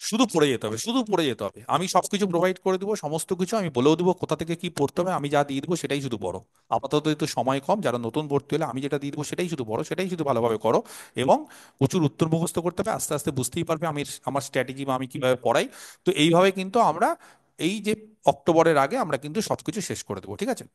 শুধু পড়ে যেতে হবে, শুধু পড়ে যেতে হবে। আমি সবকিছু প্রোভাইড করে দেবো, সমস্ত কিছু আমি বলেও দেবো কোথা থেকে কি পড়তে হবে, আমি যা দিয়ে দেবো সেটাই শুধু পড়ো। আপাতত তো সময় কম, যারা নতুন ভর্তি হলে আমি যেটা দিয়ে দেবো সেটাই শুধু পড়ো, সেটাই শুধু ভালোভাবে করো। এবং প্রচুর উত্তর মুখস্থ করতে হবে, আস্তে আস্তে বুঝতেই পারবে আমি আমার স্ট্র্যাটেজি বা আমি কিভাবে পড়াই। তো এইভাবে কিন্তু আমরা এই যে অক্টোবরের আগে আমরা কিন্তু সবকিছু শেষ করে দেবো। ঠিক আছে।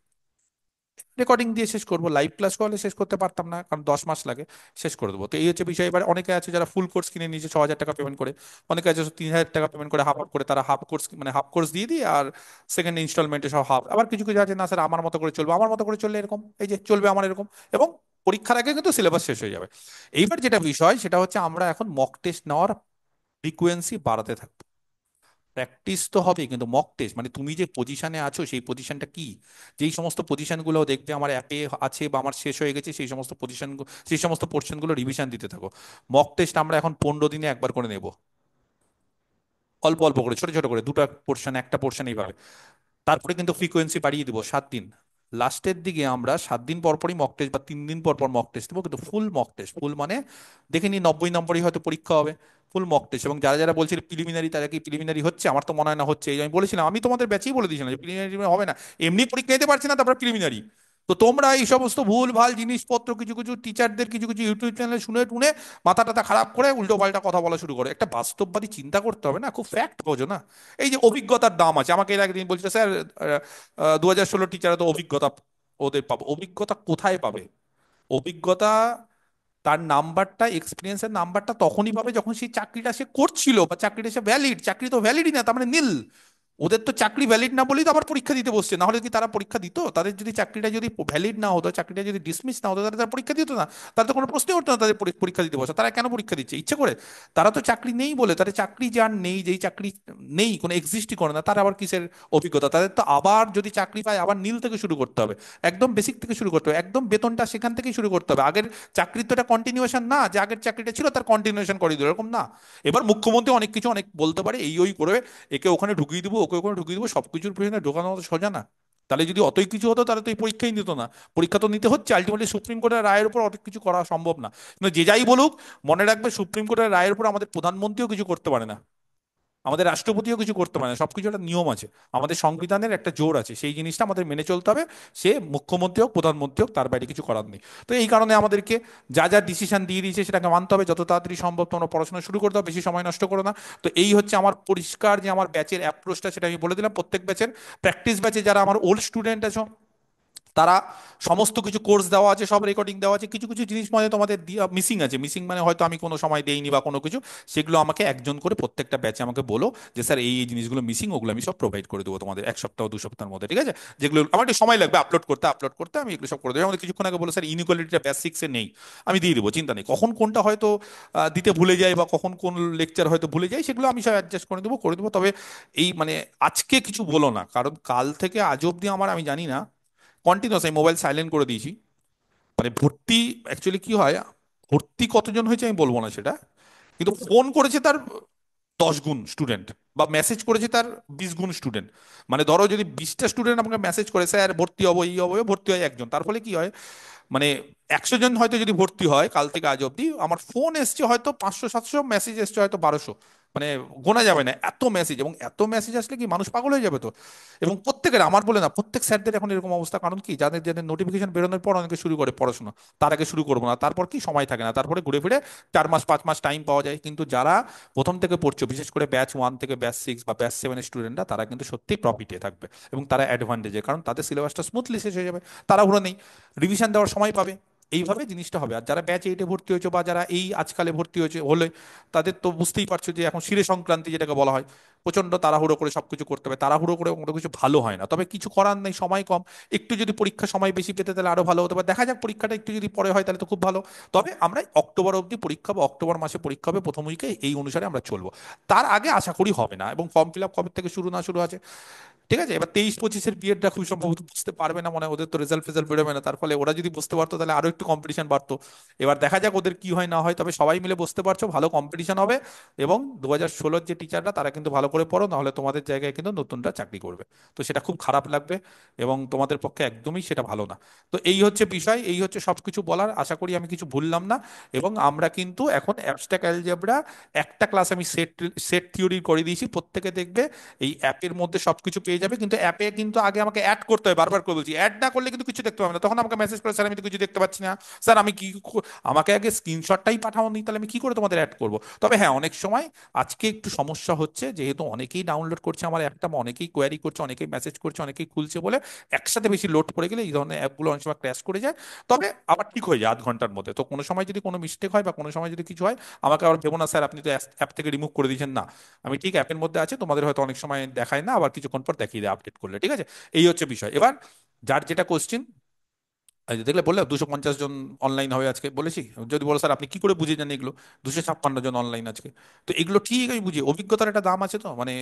রেকর্ডিং দিয়ে শেষ করবো, লাইভ ক্লাস করলে শেষ করতে পারতাম না, কারণ 10 মাস লাগে। শেষ করে দেবো। তো এই হচ্ছে বিষয়। এবার অনেকে আছে যারা ফুল কোর্স কিনে নিয়েছে 6,000 টাকা পেমেন্ট করে, অনেকে আছে 3,000 টাকা পেমেন্ট করে হাফ করে, তারা হাফ কোর্স মানে হাফ কোর্স দিয়ে দিয়ে আর সেকেন্ড ইনস্টলমেন্টে সব হাফ। আবার কিছু কিছু আছে না স্যার আমার মতো করে চলবে, আমার মতো করে চললে এরকম এই যে চলবে আমার এরকম। এবং পরীক্ষার আগে কিন্তু সিলেবাস শেষ হয়ে যাবে। এইবার যেটা বিষয় সেটা হচ্ছে আমরা এখন মক টেস্ট নেওয়ার ফ্রিকুয়েন্সি বাড়াতে থাকবো। প্র্যাকটিস তো হবে কিন্তু মক টেস্ট মানে তুমি যে পজিশনে আছো সেই পজিশনটা কি, যেই সমস্ত পজিশনগুলো দেখবে আমার অ্যাপে আছে বা আমার শেষ হয়ে গেছে, সেই সমস্ত পজিশন, সেই সমস্ত পোর্শনগুলো রিভিশন দিতে থাকো। মক টেস্ট আমরা এখন 15 দিনে একবার করে নেব, অল্প অল্প করে, ছোট ছোট করে, দুটো পোর্শন, একটা পোর্শন, এইভাবে। তারপরে কিন্তু ফ্রিকোয়েন্সি বাড়িয়ে দিব 7 দিন। লাস্টের দিকে আমরা 7 দিন পর পরই মক টেস্ট বা 3 দিন পর পর মক টেস্ট দেবো, কিন্তু ফুল মক টেস্ট। ফুল মানে দেখে নি 90 নম্বরই হয়তো পরীক্ষা হবে। Full mock test. এবং যারা যারা বলছিল প্রিলিমিনারি, তারা কি প্রিলিমিনারি হচ্ছে? আমার তো মনে হয় না হচ্ছে। এই যে আমি বলেছিলাম, আমি তোমাদের ব্যাচেই বলে দিয়েছিলাম যে প্রিলিমিনারি হবে না, এমনি পরীক্ষা দিতে পারছি না তারপর প্রিলিমিনারি। তো তোমরা এই সমস্ত ভুল ভাল জিনিসপত্র কিছু কিছু টিচারদের কিছু কিছু ইউটিউব চ্যানেলে শুনে টুনে মাথা টাথা খারাপ করে উল্টো পাল্টা কথা বলা শুরু করে। একটা বাস্তববাদী চিন্তা করতে হবে না, খুব ফ্যাক্ট বোঝো না। এই যে অভিজ্ঞতার দাম আছে, আমাকে এর একদিন বলছিল স্যার 2016 টিচাররা তো অভিজ্ঞতা ওদের পাবো। অভিজ্ঞতা কোথায় পাবে? অভিজ্ঞতা, তার নাম্বারটা, এক্সপিরিয়েন্সের নাম্বারটা তখনই পাবে যখন সেই চাকরিটা সে করছিল বা চাকরিটা সে ভ্যালিড। চাকরি তো ভ্যালিডই না, তার মানে নীল। ওদের তো চাকরি ভ্যালিড না বলেই তো আবার পরীক্ষা দিতে বসছে, না হলে কি তারা পরীক্ষা দিত? তাদের যদি চাকরিটা যদি ভ্যালিড না হতো, চাকরিটা যদি ডিসমিস না হতো, তাহলে তারা পরীক্ষা দিত না। তাদের তো কোনো প্রশ্নই উঠতো না তাদের পরীক্ষা দিতে বসে। তারা কেন পরীক্ষা দিচ্ছে ইচ্ছে করে? তারা তো চাকরি নেই বলে, তাদের চাকরি যার নেই, যেই চাকরি নেই, কোনো এক্সিস্টই করে না, তার আবার কিসের অভিজ্ঞতা? তাদের তো আবার যদি চাকরি পায় আবার নীল থেকে শুরু করতে হবে, একদম বেসিক থেকে শুরু করতে হবে, একদম বেতনটা সেখান থেকেই শুরু করতে হবে। আগের চাকরির তো এটা কন্টিনিউশন না যে আগের চাকরিটা ছিল তার কন্টিনিউশন করে দিল, এরকম না। এবার মুখ্যমন্ত্রী অনেক কিছু অনেক বলতে পারে, এই ওই করে একে ওখানে ঢুকিয়ে দিবো, ওকে ওখানে ঢুকিয়ে দিবো, সবকিছুর পিছনে ঢোকানো মতো সোজা না। তাহলে যদি অতই কিছু হতো তাহলে তো এই পরীক্ষাই নিত না। পরীক্ষা তো নিতে হচ্ছে, আলটিমেটলি সুপ্রিম কোর্টের রায়ের উপর অনেক কিছু করা সম্ভব না। কিন্তু যে যাই বলুক, মনে রাখবে সুপ্রিম কোর্টের রায়ের উপর আমাদের প্রধানমন্ত্রীও কিছু করতে পারে না, আমাদের রাষ্ট্রপতিও কিছু করতে পারে না। সবকিছু একটা নিয়ম আছে, আমাদের সংবিধানের একটা জোর আছে, সেই জিনিসটা আমাদের মেনে চলতে হবে। সে মুখ্যমন্ত্রী হোক, প্রধানমন্ত্রী হোক, তার বাইরে কিছু করার নেই। তো এই কারণে আমাদেরকে যা যা ডিসিশন দিয়ে দিয়েছে সেটাকে মানতে হবে। যত তাড়াতাড়ি সম্ভব তোমরা পড়াশোনা শুরু করে দাও, বেশি সময় নষ্ট করো না। তো এই হচ্ছে আমার পরিষ্কার যে আমার ব্যাচের অ্যাপ্রোচটা, সেটা আমি বলে দিলাম। প্রত্যেক ব্যাচের, প্র্যাকটিস ব্যাচে যারা আমার ওল্ড স্টুডেন্ট আছো, তারা সমস্ত কিছু কোর্স দেওয়া আছে, সব রেকর্ডিং দেওয়া আছে। কিছু কিছু জিনিস মানে তোমাদের মিসিং আছে, মিসিং মানে হয়তো আমি কোনো সময় দেইনি বা কোনো কিছু, সেগুলো আমাকে একজন করে প্রত্যেকটা ব্যাচে আমাকে বলো যে স্যার এই এই জিনিসগুলো মিসিং, ওগুলো আমি সব প্রোভাইড করে দেবো তোমাদের 1 সপ্তাহ 2 সপ্তাহের মধ্যে। ঠিক আছে। যেগুলো আমার একটু সময় লাগবে আপলোড করতে আমি এগুলো সব করে দেবো। আমাদের কিছুক্ষণ আগে বলো স্যার ইনইকুয়ালিটিটা ব্যাচ 6-এ নেই, আমি দিয়ে দেবো, চিন্তা নেই। কখন কোনটা হয়তো দিতে ভুলে যাই বা কখন কোন লেকচার হয়তো ভুলে যাই, সেগুলো আমি সব অ্যাডজাস্ট করে দেবো। তবে এই মানে আজকে কিছু বলো না, কারণ কাল থেকে আজ অব্দি আমার, আমি জানি না, কন্টিনিউস আমি মোবাইল সাইলেন্ট করে দিয়েছি। মানে ভর্তি, অ্যাকচুয়ালি কি হয়, ভর্তি কতজন হয়েছে আমি বলবো না সেটা, কিন্তু ফোন করেছে তার 10 গুণ স্টুডেন্ট, বা মেসেজ করেছে তার 20 গুণ স্টুডেন্ট। মানে ধরো যদি 20টা স্টুডেন্ট আমাকে মেসেজ করে স্যার ভর্তি হবো, এই হবো, ভর্তি হয় একজন, তার ফলে কি হয়, মানে 100 জন হয়তো যদি ভর্তি হয় কাল থেকে আজ অব্দি, আমার ফোন এসছে হয়তো 500 700, মেসেজ এসছে হয়তো 1200। মানে গোনা যাবে না এত মেসেজ। এবং এত মেসেজ আসলে কি মানুষ পাগল হয়ে যাবে তো। এবং প্রত্যেকের, আমার বলে না, প্রত্যেক স্যারদের এখন এরকম অবস্থা। কারণ কি, যাদের যাদের নোটিফিকেশন বেরোনোর পর অনেকে শুরু করে পড়াশোনা, তার আগে শুরু করবো না, তারপর কি সময় থাকে না, তারপরে ঘুরে ফিরে 4 মাস 5 মাস টাইম পাওয়া যায়। কিন্তু যারা প্রথম থেকে পড়ছো, বিশেষ করে ব্যাচ 1 থেকে ব্যাচ 6 বা ব্যাচ 7-এর স্টুডেন্টরা, তারা কিন্তু সত্যি প্রফিটে থাকবে এবং তারা অ্যাডভান্টেজে, কারণ তাদের সিলেবাসটা স্মুথলি শেষ হয়ে যাবে, তাড়াহুড়ো নেই, রিভিশন দেওয়ার সময় পাবে। এইভাবে জিনিসটা হবে। আর যারা ব্যাচ 8-এ ভর্তি হয়েছে বা যারা এই আজকালে ভর্তি হয়েছে হলে, তাদের তো বুঝতেই পারছো যে এখন শিরে সংক্রান্তি যেটাকে বলা হয়, প্রচন্ড তাড়াহুড়ো করে সবকিছু করতে হবে, তাড়াহুড়ো করে কোনো কিছু ভালো হয় না, তবে কিছু করার নেই, সময় কম। একটু যদি পরীক্ষা সময় বেশি পেতে তাহলে আরো ভালো হতে পারে, দেখা যাক পরীক্ষাটা একটু যদি পরে হয় তাহলে তো খুব ভালো। তবে আমরা অক্টোবর অবধি পরীক্ষা বা অক্টোবর মাসে পরীক্ষা হবে প্রথম উইকে, এই অনুসারে আমরা চলবো। তার আগে আশা করি হবে না, এবং ফর্ম ফিল আপ কবে থেকে শুরু না শুরু আছে। ঠিক আছে, এবার 23-25-এর বিয়েটা খুব সম্ভবত বুঝতে পারবে না, মানে ওদের তো রেজাল্ট ফেজাল্ট বেরোবে না, তার ফলে ওরা যদি বুঝতে পারতো তাহলে আরো একটু কম্পিটিশন বাড়তো। এবার দেখা যাক ওদের কি হয় না হয়, তবে সবাই মিলে বুঝতে পারছো ভালো কম্পিটিশন হবে। এবং 2016-র যে টিচাররা তারা কিন্তু ভালো করে পড়ো, নাহলে তোমাদের জায়গায় কিন্তু নতুনরা চাকরি করবে। তো সেটা খুব খারাপ লাগবে, এবং তোমাদের পক্ষে একদমই সেটা ভালো না। তো এই হচ্ছে বিষয়, এই হচ্ছে সবকিছু বলার, আশা করি আমি কিছু ভুললাম না। এবং আমরা কিন্তু এখন অ্যাবস্ট্রাক্ট অ্যালজেব্রা একটা ক্লাস আমি সেট সেট থিওরি করে দিয়েছি, প্রত্যেকে দেখবে এই অ্যাপের মধ্যে সবকিছু পেয়ে যাবে। কিন্তু অ্যাপে কিন্তু আগে আমাকে অ্যাড করতে হবে, বারবার করে বলছি, অ্যাড না করলে কিন্তু কিছু দেখতে পাবে না। তখন আমাকে মেসেজ করে, স্যার আমি তো কিছু দেখতে পাচ্ছি না, স্যার আমি কি আমাকে আগে স্ক্রিনশটটাই পাঠাওনি, তাহলে আমি কি করে তোমাদের অ্যাড করব? তবে হ্যাঁ, অনেক সময় আজকে একটু সমস্যা হচ্ছে, যেহেতু অনেকেই ডাউনলোড করছে আমার অ্যাপটা, বা অনেকেই কোয়ারি করছে, অনেকেই মেসেজ করছে, অনেকেই খুলছে বলে একসাথে বেশি লোড পড়ে গেলে এই ধরনের অ্যাপগুলো অনেক সময় ক্র্যাশ করে যায়। তবে আবার ঠিক হয়ে যায় আধ ঘন্টার মধ্যে। তো কোনো সময় যদি কোনো মিস্টেক হয় বা কোনো সময় যদি কিছু হয়, আমাকে আবার ভেবো না স্যার আপনি তো অ্যাপ থেকে রিমুভ করে দিয়েছেন, না, আমি ঠিক অ্যাপের মধ্যে আছে, তোমাদের হয়তো অনেক সময় দেখায় না, আবার কিছুক্ষণ পর দেখিয়ে দেয় আপডেট করলে। ঠিক আছে, এই হচ্ছে বিষয়। এবার যার যেটা কোশ্চিন, দেখলে বললে 250 জন অনলাইন হবে আজকে, বলেছি। যদি বলো স্যার আপনি কি করে বুঝে জানেন এগুলো, 256 জন অনলাইন আজকে, তো এগুলো ঠিক আমি বুঝি, অভিজ্ঞতার একটা দাম আছে তো, মানে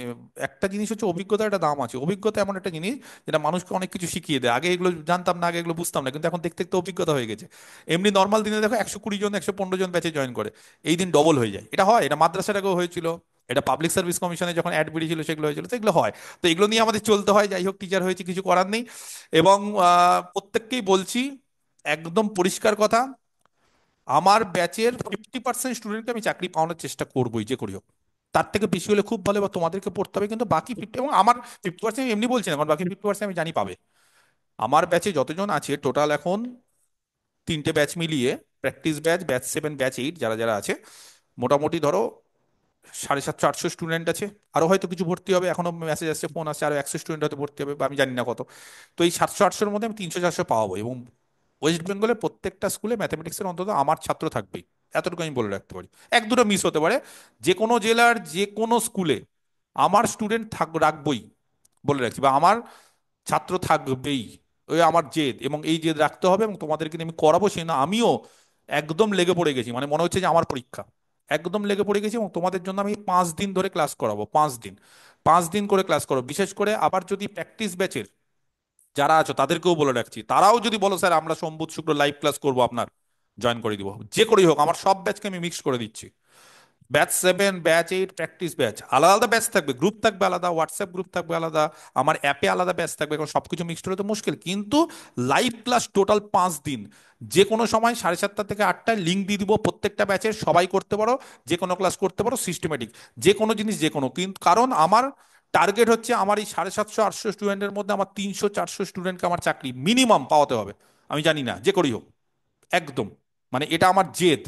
একটা জিনিস হচ্ছে অভিজ্ঞতার একটা দাম আছে। অভিজ্ঞতা এমন একটা জিনিস যেটা মানুষকে অনেক কিছু শিখিয়ে দেয়। আগে এগুলো জানতাম না, আগে এগুলো বুঝতাম না, কিন্তু এখন দেখতে দেখতে অভিজ্ঞতা হয়ে গেছে। এমনি নর্মাল দিনে দেখো 120 জন 115 জন ব্যাচে জয়েন করে, এই দিন ডবল হয়ে যায়। এটা হয়, এটা মাদ্রাসার আগেও হয়েছিল, এটা পাবলিক সার্ভিস কমিশনে যখন অ্যাড বেরিয়েছিল সেগুলো হয়েছিল, তো এগুলো হয়। তো এগুলো নিয়ে আমাদের চলতে হয়, যাই হোক টিচার হয়েছে কিছু করার নেই। এবং প্রত্যেককেই বলছি একদম পরিষ্কার কথা, আমার ব্যাচের 50% স্টুডেন্টকে আমি চাকরি পাওয়ানোর চেষ্টা করবোই যে করি হোক। তার থেকে বেশি হলে খুব ভালো, বা তোমাদেরকে পড়তে হবে, কিন্তু বাকি 50, এবং আমার 50% এমনি বলছি না, কারণ বাকি 50% আমি জানি পাবে। আমার ব্যাচে যতজন আছে টোটাল এখন, তিনটে ব্যাচ মিলিয়ে, প্র্যাকটিস ব্যাচ, ব্যাচ 7, ব্যাচ 8, যারা যারা আছে, মোটামুটি ধরো 750-800 স্টুডেন্ট আছে। আরো হয়তো কিছু ভর্তি হবে, এখনো মেসেজ আসছে, ফোন আসছে, আরো 100 স্টুডেন্ট হয়তো ভর্তি হবে, বা আমি জানি না কত। তো এই 700-800-র মধ্যে আমি 300-400 পাওয়াবো। এবং ওয়েস্ট বেঙ্গলের প্রত্যেকটা স্কুলে ম্যাথমেটিক্সের অন্তত আমার ছাত্র থাকবেই, এতটুকু আমি বলে রাখতে পারি। এক দুটো মিস হতে পারে, যে কোনো জেলার যে কোনো স্কুলে আমার স্টুডেন্ট রাখবই, বলে রাখছি, বা আমার ছাত্র থাকবেই। ওই আমার জেদ, এবং এই জেদ রাখতে হবে, এবং তোমাদেরকে নিয়ে আমি করাবো, সে না আমিও একদম লেগে পড়ে গেছি, মানে মনে হচ্ছে যে আমার পরীক্ষা, একদম লেগে পড়ে গেছি। এবং তোমাদের জন্য আমি 5 দিন ধরে ক্লাস করাবো, 5 দিন, 5 দিন করে ক্লাস করো। বিশেষ করে আবার যদি প্র্যাকটিস ব্যাচের যারা আছো তাদেরকেও বলে রাখছি, তারাও যদি বলো স্যার আমরা সোম বুধ শুক্র লাইভ ক্লাস করবো আপনার, জয়েন করে দিব, যে করেই হোক। আমার সব ব্যাচকে আমি মিক্স করে দিচ্ছি, ব্যাচ 7, ব্যাচ 8, প্র্যাকটিস ব্যাচ, আলাদা আলাদা ব্যাচ থাকবে, গ্রুপ থাকবে আলাদা, হোয়াটসঅ্যাপ গ্রুপ থাকবে আলাদা, আমার অ্যাপে আলাদা ব্যাচ থাকবে, কারণ সবকিছু মিক্সড হলে তো মুশকিল। কিন্তু লাইভ ক্লাস টোটাল 5 দিন, যে কোনো সময় 7:30 থেকে 8টায় লিঙ্ক দিয়ে দিব প্রত্যেকটা ব্যাচের, সবাই করতে পারো, যে কোনো ক্লাস করতে পারো, সিস্টেমেটিক, যে কোনো জিনিস যে কোনো। কিন্তু কারণ আমার টার্গেট হচ্ছে আমার এই 750-800 স্টুডেন্টের মধ্যে আমার 300-400 স্টুডেন্টকে আমার চাকরি মিনিমাম পাওয়াতে হবে। আমি জানি না যে করেই হোক, একদম, মানে এটা আমার জেদ।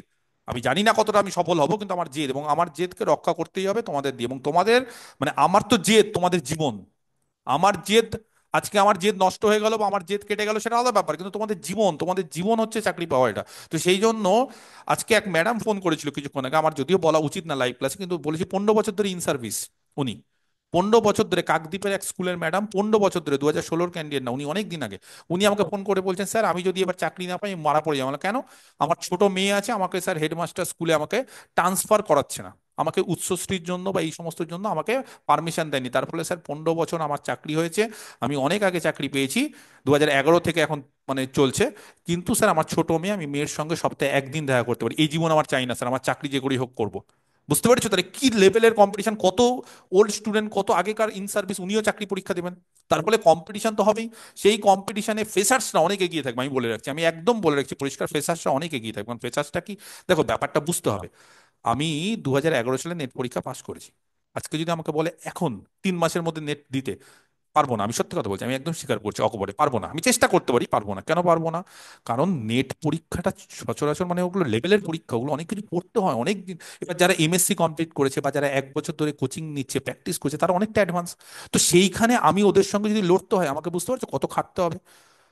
আমি জানি না কতটা আমি সফল হব, কিন্তু আমার জেদ, এবং আমার জেদকে রক্ষা করতেই হবে তোমাদের দিয়ে। এবং তোমাদের, মানে আমার তো জেদ তোমাদের জীবন, আমার জেদ, আজকে আমার জেদ নষ্ট হয়ে গেল বা আমার জেদ কেটে গেল সেটা আলাদা ব্যাপার, কিন্তু তোমাদের জীবন, তোমাদের জীবন হচ্ছে চাকরি পাওয়া, এটা। তো সেই জন্য আজকে এক ম্যাডাম ফোন করেছিল কিছুক্ষণ আগে, আমার যদিও বলা উচিত না লাইভ ক্লাসে, কিন্তু বলেছি 15 বছর ধরে ইন সার্ভিস উনি, 15 বছর ধরে, কাকদ্বীপের এক স্কুলের ম্যাডাম, 15 বছর ধরে, 2016-র ক্যান্ডিডেট না উনি, অনেক দিন আগে। উনি আমাকে ফোন করে বলছেন, স্যার আমি যদি এবার চাকরি না পাই আমি মারা পড়ে যাবো। আমি বললাম, কেন? আমার ছোট মেয়ে আছে, আমাকে স্যার হেডমাস্টার স্কুলে আমাকে ট্রান্সফার করাচ্ছে না, আমাকে উচ্চশ্রীর জন্য বা এই সমস্ত জন্য আমাকে পারমিশন দেয়নি। তার ফলে স্যার 15 বছর আমার চাকরি হয়েছে, আমি অনেক আগে চাকরি পেয়েছি, 2011 থেকে এখন মানে চলছে। কিন্তু স্যার আমার ছোট মেয়ে, আমি মেয়ের সঙ্গে সপ্তাহে একদিন দেখা করতে পারি, এই জীবন আমার চাই না স্যার, আমার চাকরি যে করেই হোক করবো। বুঝতে পেরেছো তাহলে কি লেভেলের কম্পিটিশন, কত ওল্ড স্টুডেন্ট, কত আগেকার ইন সার্ভিস, উনিও চাকরি পরীক্ষা দেবেন। তার ফলে কম্পিটিশন তো হবেই। সেই কম্পিটিশনে ফ্রেশার্সরা অনেক এগিয়ে থাকবে, আমি বলে রাখছি, আমি একদম বলে রাখছি পরিষ্কার, ফ্রেশার্সরা অনেক এগিয়ে থাকবে। কারণ ফ্রেশার্সটা কি, দেখো ব্যাপারটা বুঝতে হবে। আমি 2011 সালে নেট পরীক্ষা পাশ করেছি। আজকে যদি আমাকে বলে এখন 3 মাসের মধ্যে নেট দিতে, পারবো না। আমি সত্যি কথা বলছি, আমি একদম স্বীকার করছি অকপটে, পারবো না। আমি চেষ্টা করতে পারি, পারবো না। কেন পারবো না? কারণ নেট পরীক্ষাটা সচরাচর, মানে ওগুলো লেভেলের পরীক্ষা, ওগুলো অনেক কিছু পড়তে হয়, অনেক দিন। এবার যারা এমএসসি কমপ্লিট করেছে বা যারা 1 বছর ধরে কোচিং নিচ্ছে, প্র্যাকটিস করছে, তারা অনেকটা অ্যাডভান্স। তো সেইখানে আমি ওদের সঙ্গে যদি লড়তে হয়, আমাকে বুঝতে পারছো কত খাটতে হবে,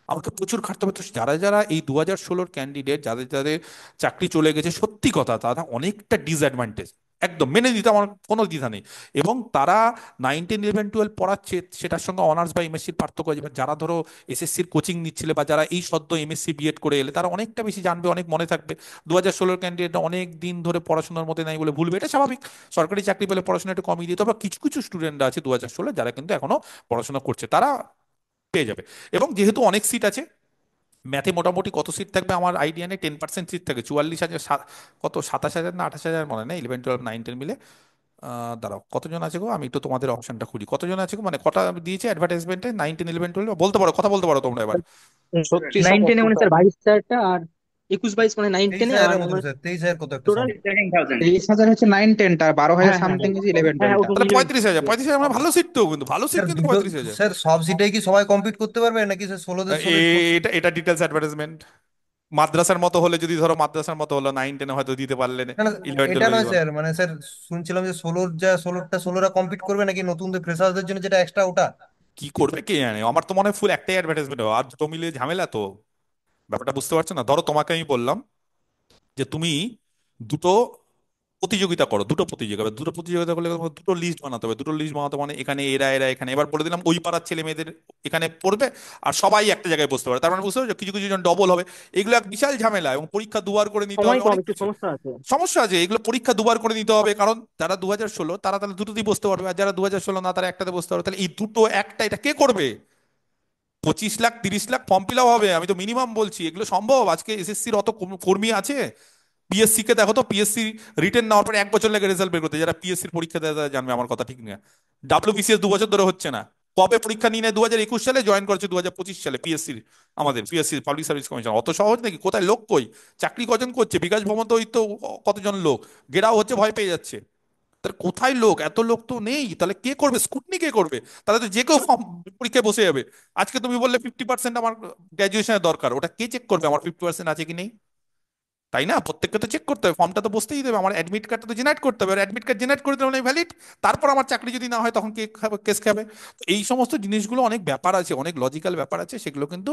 আমাকে প্রচুর খাটতে হবে। তো যারা যারা এই 2016-র ক্যান্ডিডেট, যাদের যাদের চাকরি চলে গেছে, সত্যি কথা তারা অনেকটা ডিসঅ্যাডভান্টেজ। একদম মেনে দিতে আমার কোনো দ্বিধা নেই। এবং তারা 9, 10, 11, 12 পড়াচ্ছে, সেটার সঙ্গে অনার্স বা এমএসসির পার্থক্য আছে। এবার যারা ধরো এসএসসির কোচিং নিচ্ছিলে বা যারা এই সদ্য এমএসসি বিএড করে এলে, তারা অনেকটা বেশি জানবে, অনেক মনে থাকবে। 2016 ক্যান্ডিডেট অনেক দিন ধরে পড়াশোনার মধ্যে নাই বলে ভুলবে, এটা স্বাভাবিক। সরকারি চাকরি পেলে পড়াশোনা একটু কমিয়ে দিতে হবে। কিছু কিছু স্টুডেন্টরা আছে 2016 যারা কিন্তু এখনো পড়াশোনা করছে, তারা পেয়ে যাবে। এবং যেহেতু অনেক সিট আছে, ম্যাথে মোটামুটি কত সিট থাকবে আমার আইডিয়া নেই, 10% সিট থাকে, 44,000, কত 27,000 না 28,000 মনে নেই, 11, 12, 9, 10 মিলে। দাঁড়াও, কতজন আছে গো, আমি একটু তোমাদের অপশনটা খুলি, কতজন আছে গো, মানে কটা দিয়েছে অ্যাডভার্টাইজমেন্টে, 9, 10, 11, 12 বলতে পারো, কথা বলতে পারো তোমরা এবার। 9 10 মানে 36 স্যার 22 হাজারটা, আর 21 22 মানে 9 10-এ, 23,000 আর মতো মানে স্যার, 23,000 কত একটা টোটাল। সংখ্যা। 23,000 হচ্ছে 9-10টা, আর 12,000 হ্যাঁ হ্যাঁ সামথিং ইজ হ্যাঁ ইলেভেন হ্যাঁ, ও টুয়েলভটা। তুমি তাহলে 11। 35,000, 35,000 মানে ভালো সিট তো, কিন্তু ভালো সিট স্যার কিন্তু দুটো, 35,000। স্যার সব সিটেই কি সবাই কমপ্লিট করতে পারবে নাকি স্যার 16দের 16 এটা এটা ডিটেলস অ্যাডভার্টাইজমেন্ট। মাদ্রাসার মতো হলে, যদি ধরো মাদ্রাসার মতো হলো, 9, 10 হয়তো দিতে পারলে, না না, 11, 12 এটা নয় দিতে পারলে। স্যার, মানে স্যার শুনছিলাম যে 16রা কমপ্লিট করবে নাকি নতুনদের ফ্রেশারদের জন্য যেটা এক্সট্রা ওটা। কি করবে কে জানে, আমার তো মনে হয় ফুল একটাই অ্যাডভার্টাইজমেন্ট হবে, আর দুটো মিলে ঝামেলা তো। ব্যাপারটা বুঝতে পারছো না? ধরো তোমাকে আমি বললাম যে তুমি দুটো প্রতিযোগিতা করো, দুটো প্রতিযোগিতা, এবার দুটো প্রতিযোগিতা করলে তোমাকে দুটো লিস্ট বানাতে হবে। দুটো লিস্ট বানাতে মানে এখানে এরা এরা এখানে, এবার বলে দিলাম ওই পাড়ার ছেলে মেয়েদের এখানে পড়বে, আর সবাই একটা জায়গায় বসতে পারে, তার মানে বুঝতে পারছো কিছু কিছু জন ডবল হবে। এগুলো এক বিশাল ঝামেলা, এবং পরীক্ষা দুবার করে নিতে সময় হবে, কম, অনেক একটু কিছু সমস্যা আছে। সমস্যা আছে। এগুলো পরীক্ষা দুবার করে নিতে হবে, কারণ যারা 2016 তারা তাহলে দুটোতেই বসতে পারবে, আর যারা 2016 না তারা একটাতে বসতে পারবে। তাহলে এই দুটো একটা, এটা কে করবে? 25 লাখ 30 লাখ ফর্ম ফিল হবে, আমি তো মিনিমাম বলছি। এগুলো সম্ভব? আজকে এসএসসির অত কর্মী আছে। পিএসসি কে দেখো তো, পিএসসি রিটেন নেওয়ার পরে 1 বছর লাগে রেজাল্ট বের করতে। যারা পিএসসির পরীক্ষা দেয় তারা জানবে আমার কথা ঠিক না। ডাব্লিউবিসিএস 2 বছর ধরে হচ্ছে না। কবে পরীক্ষা নিয়ে নেয়? 2021 সালে, জয়েন করেছে 2025 সালে পিএসসির। আমাদের পিএসসি পাবলিক সার্ভিস কমিশন অত সহজ নাকি? কোথায় লোক কই? চাকরি কজন করছে? বিকাশ ভবন তো ওই তো কতজন লোক, গেরাও হচ্ছে, ভয় পেয়ে যাচ্ছে। তাহলে কোথায় লোক? এত লোক তো নেই, তাহলে কে করবে স্কুটনি? কে করবে? তাহলে তো যে কেউ ফর্ম পরীক্ষায় বসে যাবে। আজকে তুমি বললে 50% আমার গ্র্যাজুয়েশনের দরকার, ওটা কে চেক করবে আমার 50% আছে কি নেই? তাই না? প্রত্যেককে তো চেক করতে হবে, ফর্মটা তো বসতেই দেবে, আমার অ্যাডমিট কার্ডটা তো জেনারেট করতে হবে, আর অ্যাডমিট কার্ড জেনারেট করে দিলে ভ্যালিড। তারপর আমার চাকরি যদি না হয় তখন কে খাবে, কেস খাবে? তো এই সমস্ত জিনিসগুলো অনেক ব্যাপার আছে, অনেক লজিক্যাল ব্যাপার আছে, সেগুলো কিন্তু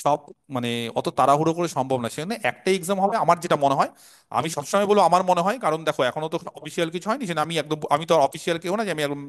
সব মানে অত তাড়াহুড়ো করে সম্ভব না। সেখানে একটাই এক্সাম হবে আমার যেটা মনে হয়। আমি সবসময় বলবো আমার মনে হয়, কারণ দেখো এখনো তো অফিসিয়াল কিছু হয়নি, সেটা আমি একদম, আমি তো অফিসিয়াল কেউ না যে আমি একদম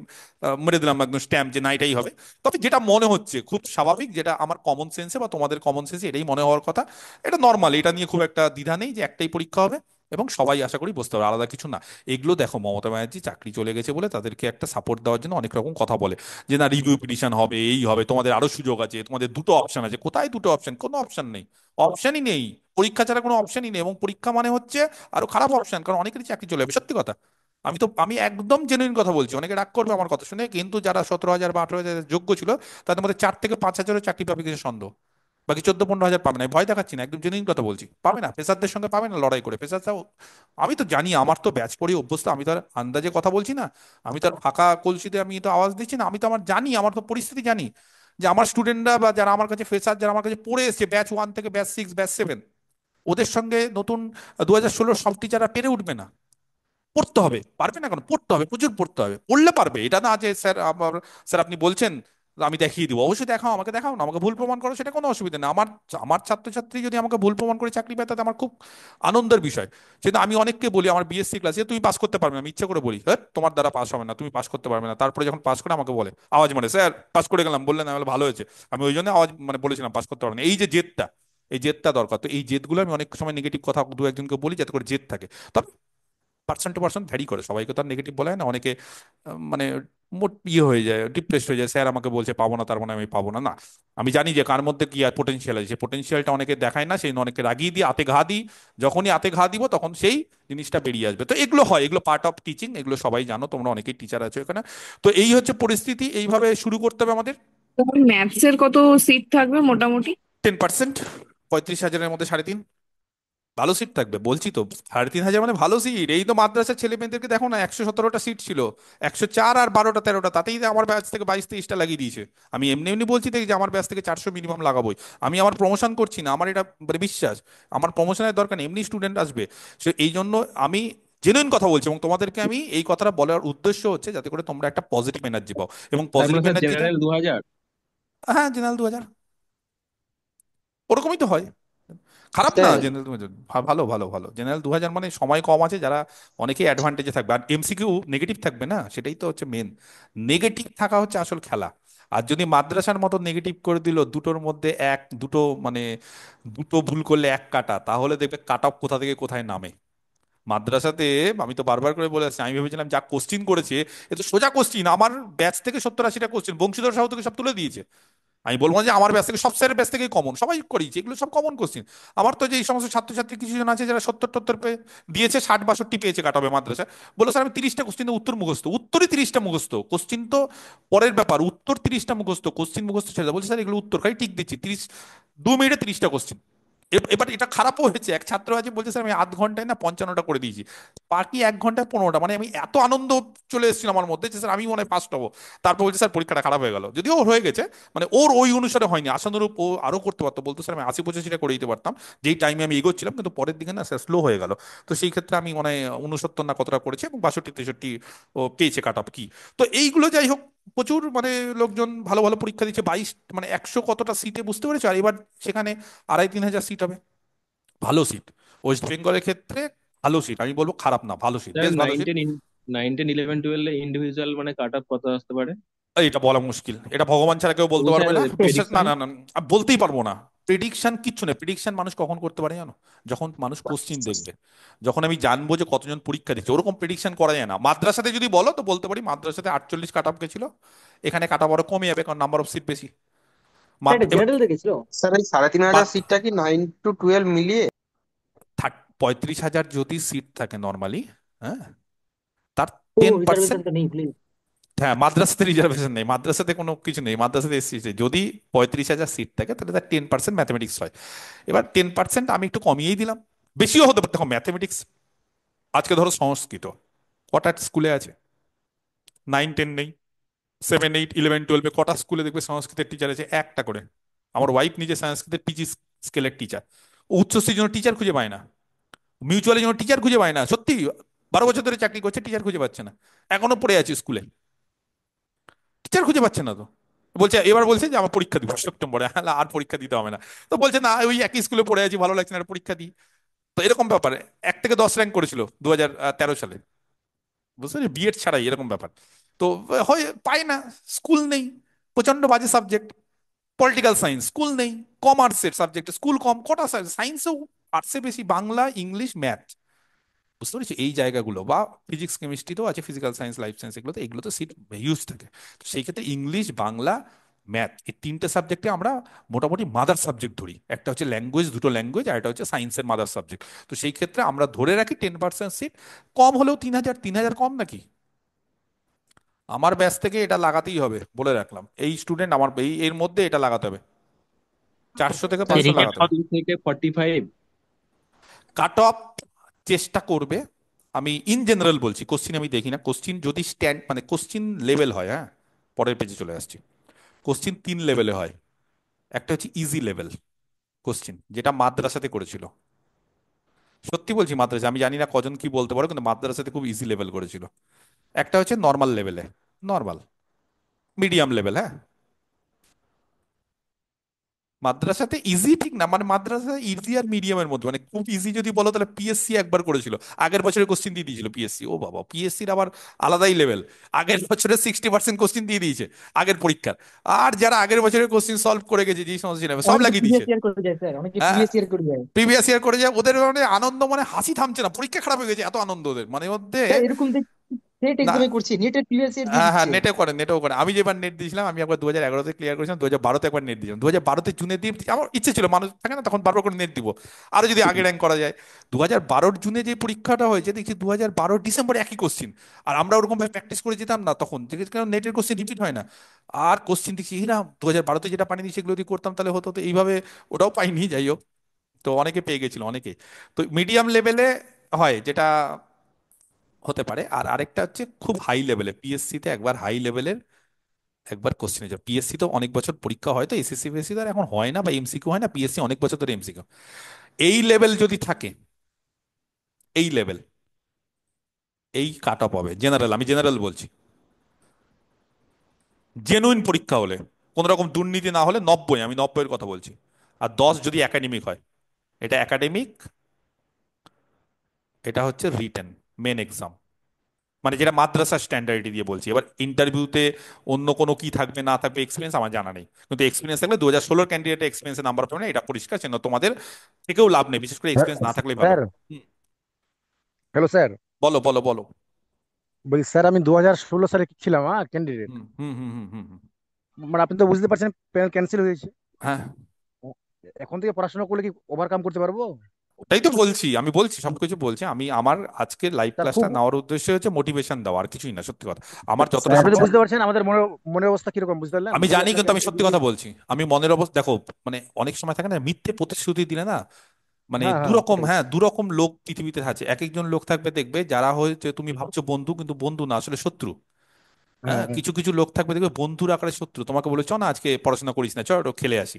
মেরে দিলাম একদম স্ট্যাম্প যে না এটাই হবে। তবে যেটা মনে হচ্ছে খুব স্বাভাবিক, যেটা আমার কমন সেন্সে বা তোমাদের কমন সেন্সে এটাই মনে হওয়ার কথা, এটা নর্মাল, এটা নিয়ে খুব একটা দ্বিধা নেই, যে একটাই পরীক্ষা হবে এবং সবাই আশা করি বুঝতে পারবে, আলাদা কিছু না। এগুলো দেখো, মমতা ব্যানার্জি চাকরি চলে গেছে বলে তাদেরকে একটা সাপোর্ট দেওয়ার জন্য অনেক রকম কথা বলে, যে না রিভিউ পিটিশন হবে, এই হবে, তোমাদের আরো সুযোগ আছে, তোমাদের দুটো অপশন আছে। কোথায় দুটো অপশন? কোনো অপশন নেই, অপশনই নেই। পরীক্ষা ছাড়া কোনো অপশনই নেই, এবং পরীক্ষা মানে হচ্ছে আরো খারাপ অপশন, কারণ অনেকেরই চাকরি চলে যাবে, সত্যি কথা। আমি একদম জেনুইন কথা বলছি, অনেকে রাগ করবে আমার কথা শুনে, কিন্তু যারা 17,000 বা 18,000 যোগ্য ছিল, তাদের মধ্যে 4 থেকে 5 হাজারও চাকরি পাবে কিছু সন্দেহ। বাকি 14-15 হাজার পাবে না, আমি ভয় দেখাচ্ছি না, একদম জেনুইন কথা বলছি, পাবে না। পেশারদের সঙ্গে পাবে না, লড়াই করে পেশারটাও। আমি তো জানি, আমার তো ব্যাচ পড়ি অভ্যস্ত, আমি তো আর আন্দাজে কথা বলছি না। আমি তো আর ফাঁকা কলসিতে আমি তো আওয়াজ দিচ্ছি না, আমি তো আমার জানি, আমার তো পরিস্থিতি জানি, যে আমার স্টুডেন্টরা বা যারা আমার কাছে ফ্রেশার, যারা আমার কাছে পড়ে এসছে ব্যাচ 1 থেকে ব্যাচ 6 ব্যাচ 7, ওদের সঙ্গে নতুন 2016 সব টিচাররা পেরে উঠবে না। পড়তে হবে, পারবে না কেন? পড়তে হবে, প্রচুর পড়তে হবে, পড়লে পারবে। এটা না যে স্যার আমার, স্যার আপনি বলছেন আমি দেখিয়ে দিব, অবশ্যই দেখাও, আমাকে দেখাও না, আমাকে ভুল প্রমাণ করো, সেটা কোনো অসুবিধা নেই। আমার আমার ছাত্রছাত্রী যদি আমাকে ভুল প্রমাণ করে চাকরি পায়, তাতে আমার খুব আনন্দের বিষয়। সেটা আমি অনেককে বলি আমার বিএসসি ক্লাসে, তুমি পাস করতে পারবে না, আমি ইচ্ছা করে বলি হ্যাঁ তোমার দ্বারা পাস হবে না, তুমি পাস করতে পারবে না। তারপরে যখন পাস করে আমাকে বলে, আওয়াজ মানে, স্যার পাস করে গেলাম, বললেন না, বলে ভালো হয়েছে। আমি ওই জন্য আওয়াজ মানে বলেছিলাম পাস করতে পারবে না। এই যে জেদটা, এই জেদটা দরকার। তো এই জেদগুলো আমি অনেক সময় নেগেটিভ কথা দু একজনকে বলি, যাতে করে জেদ থাকে। তবে পার্সন টু পার্সন ভ্যারি করে, সবাইকে তো আর নেগেটিভ বলা হয় না। অনেকে মানে মোট ইয়ে হয়ে যায়, ডিপ্রেসড হয়ে যায়, স্যার আমাকে বলছে পাবো না, তার মানে আমি পাবো না। না, আমি জানি যে কার মধ্যে কি আর পোটেনশিয়াল আছে, সেই পোটেনশিয়ালটা অনেকে দেখায় না, সেই জন্য অনেকে রাগিয়ে দিয়ে আতে ঘা দিই। যখনই আতে ঘা দিব তখন সেই জিনিসটা বেরিয়ে আসবে। তো এগুলো হয়, এগুলো পার্ট অফ টিচিং, এগুলো সবাই জানো, তোমরা অনেকেই টিচার আছো এখানে। তো এই হচ্ছে পরিস্থিতি, এইভাবে শুরু করতে হবে আমাদের। ম্যাথসের কত সিট থাকবে মোটামুটি? 10%, 35,000-এর মধ্যে 3.5। ভালো সিট থাকবে বলছি তো, 3,500 মানে ভালো সিট। এই তো মাদ্রাসার ছেলে মেয়েদেরকে দেখো না, 117টা সিট ছিল, 104 আর 12টা 13টা, তাতেই তো আমার ব্যাচ থেকে 22-23টা লাগিয়ে দিয়েছে। আমি এমনি এমনি বলছি দেখি যে আমার ব্যাচ থেকে 400 মিনিমাম লাগাবোই। আমি আমার প্রমোশন করছি না, আমার এটা মানে বিশ্বাস, আমার প্রমোশনের দরকার নেই, এমনি স্টুডেন্ট আসবে। সে এই জন্য আমি জেনুইন কথা বলছি, এবং তোমাদেরকে আমি এই কথাটা বলার উদ্দেশ্য হচ্ছে যাতে করে তোমরা একটা পজিটিভ এনার্জি পাও, এবং তার মানে পজিটিভ স্যার এনার্জিটা। জেনারেল 2000। হ্যাঁ, জেনারেল 2,000 ওরকমই তো হয়। খারাপ না স্যার জেনারেল 2000, ভালো ভালো ভালো। জেনারেল 2000 মানে সময় কম আছে, যারা অনেকেই অ্যাডভান্টেজে থাকবে, আর এমসিকিউ নেগেটিভ থাকবে না, সেটাই তো হচ্ছে মেন। নেগেটিভ থাকা হচ্ছে আসল খেলা। আর যদি মাদ্রাসার মতো নেগেটিভ করে দিল, দুটোর মধ্যে এক দুটো মানে দুটো ভুল করলে এক কাটা, তাহলে দেখবে কাট অফ কোথা থেকে কোথায় নামে। মাদ্রাসাতে আমি তো বারবার করে বলে আসছি, আমি ভেবেছিলাম যা কোশ্চিন করেছে এ তো সোজা কোশ্চিন, আমার ব্যাচ থেকে 70-80টা কোশ্চিন বংশীধর সাহু থেকে সব তুলে দিয়েছে। আমি বলবো না যে আমার ব্যাচ থেকে, সব স্যারের ব্যাচ থেকেই কমন, সবাই করিয়েছে, এগুলো সব কমন কোশ্চিন। আমার তো যে এই সমস্ত ছাত্রছাত্রী কিছু জন আছে যারা 70-70 পেয়ে দিয়েছে, 60-62 পেয়েছে কাট হবে মাদ্রাসা, বলো স্যার আমি 30টা কোশ্চিনের উত্তর মুখস্থ, উত্তরই 30টা মুখস্থ, কোশ্চিন তো পরের ব্যাপার, উত্তর 30টা মুখস্থ, কোশ্চিন মুখস্থ ছেড়ে দাও। বলছে স্যার এগুলো উত্তর খালি ঠিক দিচ্ছি, 2 মিনিটে 30টা কোশ্চিন। এবার এটা খারাপও হয়েছে, এক ছাত্র আছে বলছে স্যার আমি আধ ঘন্টায় না 55টা করে দিয়েছি, বাকি 1 ঘন্টায় 15টা। মানে আমি এত আনন্দ চলে এসেছিল আমার মধ্যে যে স্যার আমি মনে হয় ফার্স্ট হবো। তারপর বলছে স্যার পরীক্ষাটা খারাপ হয়ে গেল, যদিও ওর হয়ে গেছে, মানে ওর ওই অনুসারে হয়নি, আশানুরূপ ও আরো করতে পারতো, বলতো স্যার আমি 80-85টা করে দিতে পারতাম, যেই টাইমে আমি এগোচ্ছিলাম, কিন্তু পরের দিকে না স্যার স্লো হয়ে গেল। তো সেই ক্ষেত্রে আমি মনে হয় 69 না কতটা করেছে, এবং 62-63 ও পেয়েছে কাট অফ কি। তো এইগুলো যাই হোক, প্রচুর মানে লোকজন ভালো ভালো পরীক্ষা দিচ্ছে, 22 মানে 100 কতটা সিটে, বুঝতে পেরেছো? আর এবার সেখানে 2,500-3,000 সিট হবে, ভালো সিট। ওয়েস্ট বেঙ্গলের ক্ষেত্রে ভালো সিট, আমি বলবো খারাপ না, ভালো সিট, স্যার বেশ ভালো সিট। 9, 10, 11, 12 ইন্ডিভিজুয়াল মানে কাট অফ কত আসতে পারে? এটা বলা মুশকিল, এটা ভগবান ছাড়া কেউ তবু বলতে স্যার পারবে না, বিশ্বাস না প্রেডিকশন। না না, আমি বলতেই পারবো না। প্রেডিকশন কিচ্ছু নেই, প্রেডিকশন মানুষ কখন করতে পারে জানো? যখন মানুষ কোশ্চিন দেখবে, যখন আমি জানবো যে কতজন পরীক্ষা দিচ্ছে, ওরকম প্রেডিকশন করা যায় না। মাদ্রাসাতে যদি বলো তো বলতে পারি, মাদ্রাসাতে 48 কাট অফ গেছিল, এখানে কাটা বড় কমে যাবে, কারণ নাম্বার অফ সিট বেশি। স্যার এটা এবার জেনারেল দেখেছিল। স্যার এই 3,500 সিটটা কি 9 to 12 মিলিয়ে? 35,000 যদি সিট থাকে নর্মালি, হ্যাঁ, তার ও 10%। রিজার্ভেশন তো নেই প্লিজ। হ্যাঁ, মাদ্রাসাতে রিজার্ভেশন নেই, মাদ্রাসাতে কোনো কিছু নেই, মাদ্রাসাতে এসসি, যদি 35,000 সিট থাকে তাহলে তার 10% ম্যাথমেটিক্স হয়। এবার 10% আমি একটু কমিয়েই দিলাম, বেশিও হতে পারে। দেখো ম্যাথমেটিক্স, আজকে ধরো সংস্কৃত কটা স্কুলে আছে? 9-10 নেই, 7-8-11-12 কটা স্কুলে দেখবে সংস্কৃতের টিচার আছে? একটা করে। আমার ওয়াইফ নিজে সংস্কৃতের পিজি স্কেলের টিচার, ও উচ্চশ্রীর জন্য টিচার খুঁজে পায় না, মিউচুয়ালের জন্য টিচার খুঁজে পায় না, সত্যি। 12 বছর ধরে চাকরি করছে, টিচার খুঁজে পাচ্ছে না, এখনো পড়ে আছে স্কুলে, টিচার খুঁজে পাচ্ছে না। তো বলছে, এবার বলছে যে আমার পরীক্ষা দিব সেপ্টেম্বরে, হ্যাঁ আর পরীক্ষা দিতে হবে না। তো বলছে না ওই একই স্কুলে পড়ে আছি, ভালো লাগছে না, আর পরীক্ষা দিই। তো এরকম ব্যাপারে 1 থেকে 10 র্যাঙ্ক করেছিল 2013 সালে, বুঝতে পারছি, বিএড ছাড়াই এরকম ব্যাপার। তো হয় পায় না, স্কুল নেই, প্রচন্ড বাজে সাবজেক্ট। পলিটিক্যাল সায়েন্স স্কুল নেই, কমার্সের সাবজেক্ট স্কুল কম, কটা সায়েন্সেও, আর্টসে বেশি, বাংলা ইংলিশ ম্যাথ, বুঝতে পেরেছি এই জায়গাগুলো, বা ফিজিক্স কেমিস্ট্রিতেও আছে, ফিজিক্যাল সায়েন্স লাইফ সায়েন্স, এগুলোতে সিট হিউজ থাকে। তো সেই ক্ষেত্রে ইংলিশ বাংলা ম্যাথ এই 3টে সাবজেক্টে আমরা মোটামুটি মাদার সাবজেক্ট ধরি, একটা হচ্ছে ল্যাঙ্গুয়েজ, দুটো ল্যাঙ্গুয়েজ, আর একটা হচ্ছে সায়েন্সের মাদার সাবজেক্ট। তো সেই ক্ষেত্রে আমরা ধরে রাখি 10% সিট, কম হলেও 3,000, 3,000 কম নাকি? আমার ব্যাচ থেকে এটা লাগাতেই হবে, বলে রাখলাম, এই স্টুডেন্ট আমার এর মধ্যে এটা লাগাতে হবে, 400 থেকে 500 কাট লাগাতে হবে। অফ থেকে 45। কাট অফ চেষ্টা করবে। আমি ইন জেনারেল বলছি, কোশ্চিন আমি দেখি না, কোশ্চিন যদি স্ট্যান্ড মানে কোশ্চিন লেভেল হয়, হ্যাঁ, পরের পেজে চলে আসছি। কোশ্চিন 3 লেভেলে হয়, একটা হচ্ছে ইজি লেভেল কোশ্চিন, যেটা মাদ্রাসাতে করেছিল, সত্যি বলছি মাদ্রাসা, আমি জানি না কজন কি বলতে পারো, কিন্তু মাদ্রাসাতে খুব ইজি লেভেল করেছিল। একটা হচ্ছে নর্মাল লেভেলে, নর্মাল মিডিয়াম লেভেল, হ্যাঁ। মাদ্রাসাতে ইজি ঠিক না, মানে মাদ্রাসা ইজি আর মিডিয়ামের মধ্যে, মানে খুব ইজি যদি বলো তাহলে পিএসসি একবার করেছিল, আগের বছরের কোশ্চিন দিয়ে দিয়েছিল পিএসসি, ও বাবা, পিএসসির আবার আলাদাই লেভেল, আগের বছরে 60% কোশ্চিন দিয়ে দিয়েছে আগের পরীক্ষার। আর যারা আগের বছরের কোশ্চিন সলভ করে গেছে, যেই সমস্ত ছিল সব অনেকে লাগিয়ে দিয়েছে। প্রিভিয়াস ইয়ার করে যায় স্যার, অনেকে হ্যাঁ, প্রিভিয়াস ইয়ার করে যায়। প্রিভিয়াস ইয়ার করে যায়, ওদের মানে আনন্দ, মানে হাসি থামছে না, পরীক্ষা খারাপ হয়ে গেছে এত আনন্দ ওদের মানে মধ্যে। স্যার এরকম নেট না, এক্সামে করছি, নেটের প্রিভিয়াস ইয়ার দিয়ে হ্যাঁ হ্যাঁ, দিচ্ছে। নেটেও করে, আমি যেবার নেট দিয়েছিলাম, আমি একবার 2011-তে ক্লিয়ার করেছিলাম, 2012-তে একবার নেট দিয়েছিলাম, 2012-তে জুনে দিয়ে আমার ইচ্ছে ছিল, মানুষ থাকে না তখন বারবার করে নেট দিব, আরো যদি আগে র্যাঙ্ক করা যায়। 2012 জুনে যে পরীক্ষাটা হয়েছে, দেখছি 2012 ডিসেম্বরে একই কোশ্চিন, আর আমরা ওরকম ভাবে প্র্যাকটিস করে যেতাম না তখন, কারণ নেটের কোশ্চিন রিপিট হয় না। আর কোশ্চিন দেখছি এই না, 2012-তে যেটা পাইনি সেগুলো যদি করতাম তাহলে হতো, তো এইভাবে ওটাও পাইনি, যাই হোক। তো অনেকে পেয়ে গেছিল, অনেকে। তো মিডিয়াম লেভেলে হয় যেটা হতে পারে, আর আরেকটা হচ্ছে খুব হাই লেভেলে, পিএসসি তে একবার হাই লেভেলের একবার কোশ্চেন হয়েছে। পিএসসি তো অনেক বছর পরীক্ষা হয়, তো এসএসসি ফেসসি তো আর এখন হয় না, বা এমসিকিউ হয় না, পিএসসি অনেক বছর ধরে এমসিকিউ। এই লেভেল যদি থাকে, এই লেভেল, এই কাট অফ হবে জেনারেল, আমি জেনারেল বলছি, জেনুইন পরীক্ষা হলে, কোন রকম দুর্নীতি না হলে 90, আমি 90-এর কথা বলছি। আর 10 যদি একাডেমিক হয়, এটা একাডেমিক, এটা হচ্ছে রিটেন, মেন এক্সাম, মানে যেটা মাদ্রাসা স্ট্যান্ডার্ড দিয়ে বলছি। এবার ইন্টারভিউতে অন্য কোনো কি থাকবে না থাকবে এক্সপিরিয়েন্স আমার জানা নেই, কিন্তু এক্সপিরিয়েন্স থাকলে 2016 ক্যান্ডিডেট এক্সপিরিয়েন্সের নাম্বার পাবে না, এটা পরিষ্কার, সেজন্য তোমাদের থেকেও লাভ নেই, বিশেষ করে এক্সপিরিয়েন্স না থাকলেই ভালো। স্যার, হুম, হ্যালো স্যার। বলো বলো বলো। বলছি স্যার, আমি 2016 সালে ছিলাম ক্যান্ডিডেট। হুম হুম হুম হুম হুম হুম। মানে আপনি তো বুঝতে পারছেন, প্যানেল ক্যান্সেল হয়েছে। হ্যাঁ, এখন থেকে পড়াশোনা করলে কি ওভারকাম করতে পারবো? ওটাই তো বলছি, আমি বলছি সবকিছু বলছি। আমি আমার আজকের লাইভ তা ক্লাসটা খুব, নেওয়ার উদ্দেশ্য হচ্ছে মোটিভেশন দেওয়া, আর কিছুই না, সত্যি কথা। আমার যতটা স্যার আপনি তো সম্ভব, বুঝতে পারছেন আমাদের মনে মনের অবস্থা কিরকম, বুঝতে পারলেন? আমি যদি জানি, একটা কিন্তু আমি সত্যি কথা বলছি। আমি মনের অবস্থা দেখো, মানে অনেক সময় থাকে না মিথ্যে প্রতিশ্রুতি দিলে না, মানে হ্যাঁ হ্যাঁ দুরকম, সেটাই। হ্যাঁ দুরকম লোক পৃথিবীতে আছে। এক একজন লোক থাকবে দেখবে যারা হয়েছে তুমি ভাবছো বন্ধু, কিন্তু বন্ধু না, আসলে শত্রু। হ্যাঁ হ্যাঁ, হ্যাঁ কিছু কিছু লোক থাকবে দেখবে বন্ধুর আকারে শত্রু। তোমাকে বলে চ না আজকে পড়াশোনা করিস না, চ একটু খেলে আসি,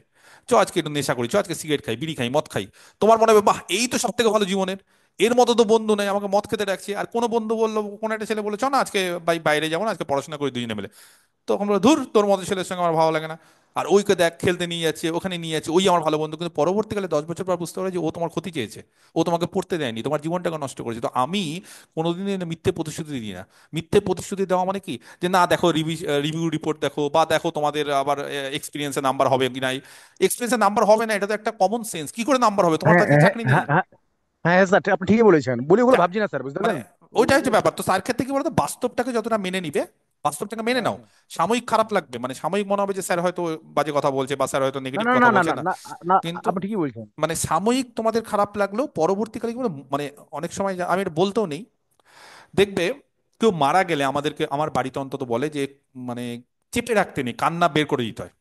চ আজকে একটু নেশা করি, চ আজকে সিগারেট খাই, বিড়ি খাই, মদ খাই। তোমার মনে হবে বাহ, এই তো সব থেকে ভালো জীবনের, এর মতো তো বন্ধু নেই, আমাকে মদ খেতে ডাকছে। আর কোনো বন্ধু বললো, কোনো একটা ছেলে বলে চ না আজকে বাইরে যাবো না, আজকে পড়াশোনা করি দুজনে মিলে, তখন বলে ধুর, তোর মতো ছেলের সঙ্গে আমার ভালো লাগে না। আর ওইকে দেখ খেলতে নিয়ে যাচ্ছে, ওখানে নিয়ে যাচ্ছে, ওই আমার ভালো বন্ধু। কিন্তু পরবর্তীকালে 10 বছর পর বুঝতে পারে যে ও তোমার ক্ষতি চেয়েছে, ও তোমাকে পড়তে দেয়নি, তোমার জীবনটাকে নষ্ট করেছে। তো আমি কোনোদিনই না মিথ্যে প্রতিশ্রুতি দিই না। মিথ্যে প্রতিশ্রুতি দেওয়া মানে কি, যে না দেখো রিভিউ রিপোর্ট দেখো, বা দেখো তোমাদের আবার এক্সপিরিয়েন্সের নাম্বার হবে কি নাই। এক্সপিরিয়েন্সের নাম্বার হবে না, এটা তো একটা কমন সেন্স। কি করে নাম্বার হবে, তোমার তো হ্যাঁ আজকে হ্যাঁ চাকরি নেই। হ্যাঁ হ্যাঁ হ্যাঁ হ্যাঁ, স্যার আপনি ঠিকই বলেছেন, বলি ওগুলো ভাবছি না স্যার, বুঝতে মানে পারলেন? ওইটা হচ্ছে ব্যাপার। তো তার ক্ষেত্রে কি বলতো, বাস্তবটাকে যতটা মেনে নিবে, বাস্তবটাকে মেনে হ্যাঁ নাও। হ্যাঁ। সাময়িক খারাপ লাগবে, মানে সাময়িক মনে হবে যে স্যার হয়তো বাজে কথা বলছে, বা স্যার হয়তো না নেগেটিভ না না কথা না বলছে না না, না না, কিন্তু আপনি ঠিকই বলছেন। মানে সাময়িক তোমাদের খারাপ লাগলেও পরবর্তীকালে কি বলে, মানে অনেক সময় আমি এটা বলতেও নেই, দেখবে কেউ মারা গেলে আমাদেরকে, আমার বাড়িতে অন্তত বলে যে, মানে চেপে রাখতে নেই, কান্না বের করে দিতে হয়।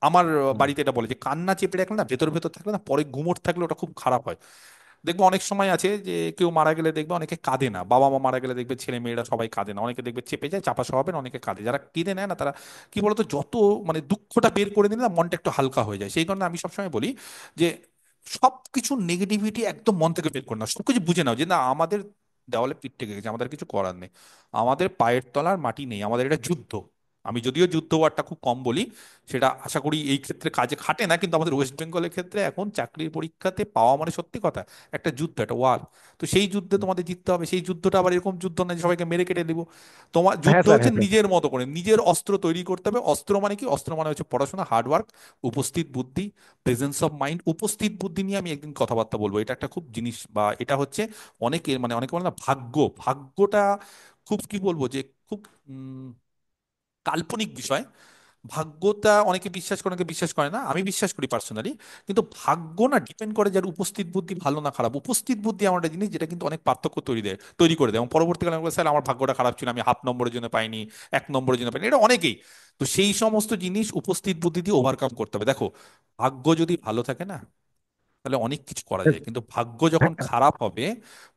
আমার হুম। বাড়িতে এটা বলে যে কান্না চেপে রাখলে না, ভেতর ভেতর থাকলে না, পরে গুমোট থাকলে ওটা খুব খারাপ হয়। দেখবে অনেক সময় আছে যে কেউ মারা গেলে দেখবে অনেকে কাঁদে না, বাবা মা মারা গেলে দেখবে ছেলে মেয়েরা সবাই কাঁদে না, অনেকে দেখবে চেপে যায়, চাপা স্বভাবের, অনেকে কাঁদে। যারা কেঁদে নেয় না তারা কি বলতো, যত মানে দুঃখটা বের করে দিলে না মনটা একটু হালকা হয়ে যায়। সেই কারণে আমি সবসময় বলি যে সবকিছু নেগেটিভিটি একদম মন থেকে বের করে নাও, সবকিছু বুঝে নাও যে না, আমাদের দেওয়ালে পিঠ থেকে গেছে, আমাদের কিছু করার নেই, আমাদের পায়ের তলার মাটি নেই, আমাদের এটা যুদ্ধ। আমি যদিও যুদ্ধ ওয়ার্ডটা খুব কম বলি, সেটা আশা করি এই ক্ষেত্রে কাজে খাটে না, কিন্তু আমাদের ওয়েস্ট বেঙ্গলের ক্ষেত্রে এখন চাকরির পরীক্ষাতে পাওয়া মানে সত্যি কথা একটা যুদ্ধ, একটা ওয়ার। তো সেই যুদ্ধে তোমাদের জিততে হবে। সেই যুদ্ধটা আবার এরকম যুদ্ধ না যে সবাইকে মেরে কেটে দিব। তোমার হ্যাঁ যুদ্ধ স্যার, হচ্ছে হ্যাঁ স্যার। নিজের মতো করে নিজের অস্ত্র তৈরি করতে হবে। অস্ত্র মানে কি, অস্ত্র মানে হচ্ছে পড়াশোনা, হার্ডওয়ার্ক, উপস্থিত বুদ্ধি, প্রেজেন্স অফ মাইন্ড। উপস্থিত বুদ্ধি নিয়ে আমি একদিন কথাবার্তা বলবো, এটা একটা খুব জিনিস, বা এটা হচ্ছে অনেকের, মানে অনেকে বলে না ভাগ্য, ভাগ্যটা খুব কি বলবো যে খুব কাল্পনিক বিষয়। ভাগ্যটা অনেকে বিশ্বাস করে, অনেকে বিশ্বাস করে না, আমি বিশ্বাস করি পার্সোনালি। কিন্তু ভাগ্য না ডিপেন্ড করে যার উপস্থিত বুদ্ধি ভালো না খারাপ। উপস্থিত বুদ্ধি এমন একটা জিনিস যেটা কিন্তু অনেক পার্থক্য তৈরি করে দেয়। এবং পরবর্তীকালে আমি বলি, স্যার আমার ভাগ্যটা খারাপ ছিল, আমি হাফ নম্বরের জন্য পাইনি, 1 নম্বরের জন্য পাইনি, এটা অনেকেই। তো সেই সমস্ত জিনিস উপস্থিত বুদ্ধি দিয়ে ওভারকাম করতে হবে। দেখো, ভাগ্য যদি ভালো থাকে না, তাহলে অনেক কিছু করা যায়। কিন্তু ভাগ্য যখন খারাপ হবে,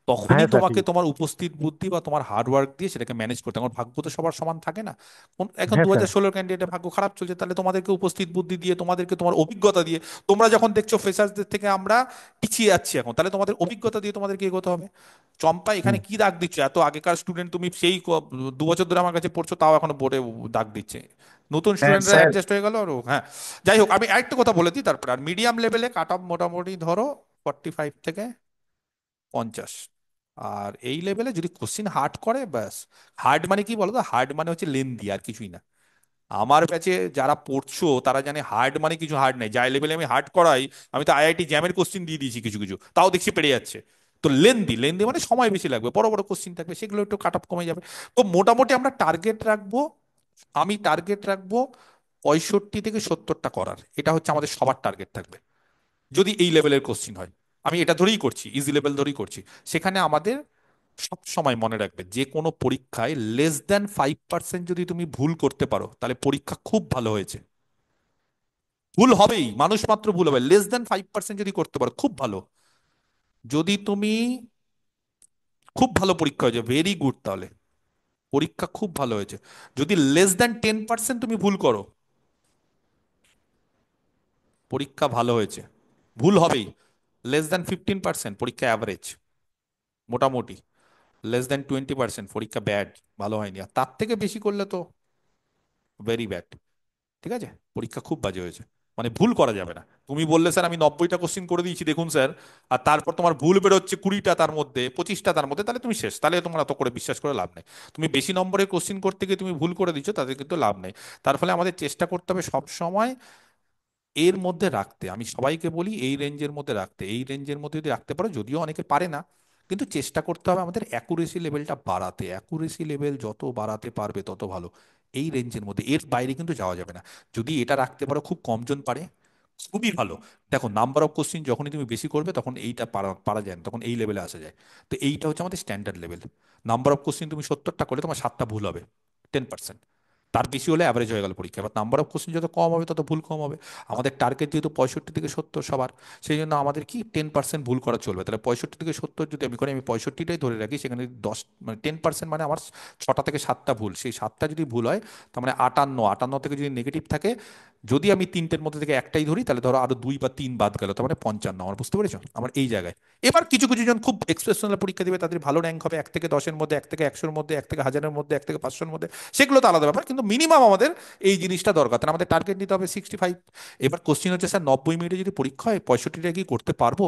তখনই হ্যাঁ স্যার তোমাকে ঠিক। তোমার উপস্থিত বুদ্ধি বা তোমার হার্ডওয়ার্ক দিয়ে সেটাকে ম্যানেজ করতে হবে। এখন ভাগ্য তো সবার সমান থাকে না। এখন হ্যাঁ দু স্যার। হাজার ষোলোর ক্যান্ডিডেটের ভাগ্য খারাপ চলছে, তাহলে তোমাদেরকে উপস্থিত বুদ্ধি দিয়ে, তোমাদেরকে তোমার অভিজ্ঞতা দিয়ে, তোমরা যখন দেখছো ফ্রেশার্সদের থেকে আমরা পিছিয়ে যাচ্ছি এখন, তাহলে তোমাদের অভিজ্ঞতা দিয়ে তোমাদেরকে এগোতে হবে। চম্পা, এখানে হুম। কি দাগ দিচ্ছ? এত আগেকার স্টুডেন্ট তুমি, সেই 2 বছর ধরে আমার কাছে পড়ছো, তাও এখনো বোর্ডে দাগ দিচ্ছে। নতুন হ্যাঁ স্টুডেন্টরা স্যার। অ্যাডজাস্ট হয়ে গেল আর হ্যাঁ। যাই হোক, আমি আরেকটা কথা বলে দিই তারপরে। আর মিডিয়াম লেভেলে কাট অফ মোটামুটি ধরো 45 থেকে 50। আর এই লেভেলে যদি কোশ্চিন হার্ড করে, ব্যাস। হার্ড মানে কি বলতো, হার্ড মানে হচ্ছে লেন্দি, আর কিছুই না। আমার ব্যাচে যারা পড়ছো তারা জানে হার্ড মানে কিছু হার্ড নাই। যাই লেভেলে আমি হার্ড করাই, আমি তো আইআইটি জ্যামের কোশ্চিন দিয়ে দিয়েছি কিছু কিছু, তাও দেখছি পেরে যাচ্ছে। তো লেন্দি, লেন্দি মানে সময় বেশি লাগবে, বড় বড় কোশ্চিন থাকবে, সেগুলো একটু কাট অফ কমে যাবে। তো মোটামুটি আমরা টার্গেট রাখবো, আমি টার্গেট রাখবো 65 থেকে 70টা করার। এটা হচ্ছে আমাদের সবার টার্গেট থাকবে, যদি এই লেভেলের কোশ্চিন হয়। আমি এটা ধরেই করছি, ইজি লেভেল ধরেই করছি। সেখানে আমাদের সব সময় মনে রাখবে, যে কোনো পরীক্ষায় <5% যদি তুমি ভুল করতে পারো, তাহলে পরীক্ষা খুব ভালো হয়েছে। ভুল হবেই, মানুষ মাত্র ভুল হবে। <5% যদি করতে পারো, খুব ভালো। যদি তুমি খুব ভালো পরীক্ষা হয়েছে, ভেরি গুড, তাহলে পরীক্ষা খুব ভালো হয়েছে। যদি <10% তুমি ভুল করো, পরীক্ষা ভালো হয়েছে। ভুল হবেই। <15% পরীক্ষা অ্যাভারেজ, মোটামুটি। <20% পরীক্ষা ব্যাড, ভালো হয়নি। আর তার থেকে বেশি করলে তো ভেরি ব্যাড। ঠিক আছে, পরীক্ষা খুব বাজে হয়েছে। মানে ভুল করা যাবে না। তুমি বললে স্যার আমি 90টা কোশ্চিন করে দিয়েছি দেখুন স্যার, আর তারপর তোমার ভুল বেরোচ্ছে 20টা তার মধ্যে, 25টা তার মধ্যে, তাহলে তুমি শেষ, তাহলে তোমার অত করে বিশ্বাস করে লাভ নেই। তুমি বেশি নম্বরের কোশ্চিন করতে গিয়ে তুমি ভুল করে দিচ্ছ, তাতে কিন্তু লাভ নেই। তার ফলে আমাদের চেষ্টা করতে হবে সব সময় এর মধ্যে রাখতে। আমি সবাইকে বলি এই রেঞ্জের মধ্যে রাখতে, এই রেঞ্জের মধ্যে যদি রাখতে পারো, যদিও অনেকে পারে না, কিন্তু চেষ্টা করতে হবে আমাদের অ্যাকুরেসি লেভেলটা বাড়াতে। অ্যাকুরেসি লেভেল যত বাড়াতে পারবে তত ভালো। এই রেঞ্জের মধ্যে, এর বাইরে কিন্তু যাওয়া যাবে না। যদি এটা রাখতে পারো, খুব কমজন পারে, খুবই ভালো। দেখো নাম্বার অফ কোশ্চিন যখনই তুমি বেশি করবে তখন এইটা পারা পারা যায় না, তখন এই লেভেলে আসা যায়। তো এইটা হচ্ছে আমাদের standard level. Number of question তুমি 70টা করলে তোমার 7টা ভুল হবে, 10%। তার বেশি হলে অ্যাভারেজ হয়ে গেল পরীক্ষা। এবার নাম্বার অফ কোশ্চেন যত কম হবে তত ভুল কম হবে। আমাদের টার্গেট যেহেতু 65 থেকে 70 সবার, সেই জন্য আমাদের কি 10% ভুল করা চলবে। তাহলে 65 থেকে 70 যদি আমি করি, আমি 65টাই ধরে রাখি, সেখানে 10 মানে 10% মানে আমার 6টা থেকে 7টা ভুল, সেই 7টা যদি ভুল হয় তার মানে 58 থেকে যদি নেগেটিভ থাকে, যদি আমি 3টের মধ্যে থেকে একটাই ধরি, তাহলে ধরো আরো 2 বা 3 বাদ গেল, তার মানে 55। আমার বুঝতে পেরেছো আমার এই জায়গায়। এবার কিছু কিছু জন খুব এক্সপ্রেশনাল পরীক্ষা দিবে, তাদের ভালো র্যাঙ্ক হবে 1 থেকে 10-এর মধ্যে, 1 থেকে 100-এর মধ্যে, 1 থেকে 1000-এর মধ্যে, 1 থেকে 500-এর মধ্যে, সেগুলো তো আলাদা ব্যাপার। কিন্তু মিনিমাম আমাদের এই জিনিসটা দরকার, তাহলে আমাদের টার্গেট নিতে হবে 65। এবার কোশ্চিন হচ্ছে স্যার 90 মিনিটে যদি পরীক্ষা হয় 65টা কি করতে পারবো?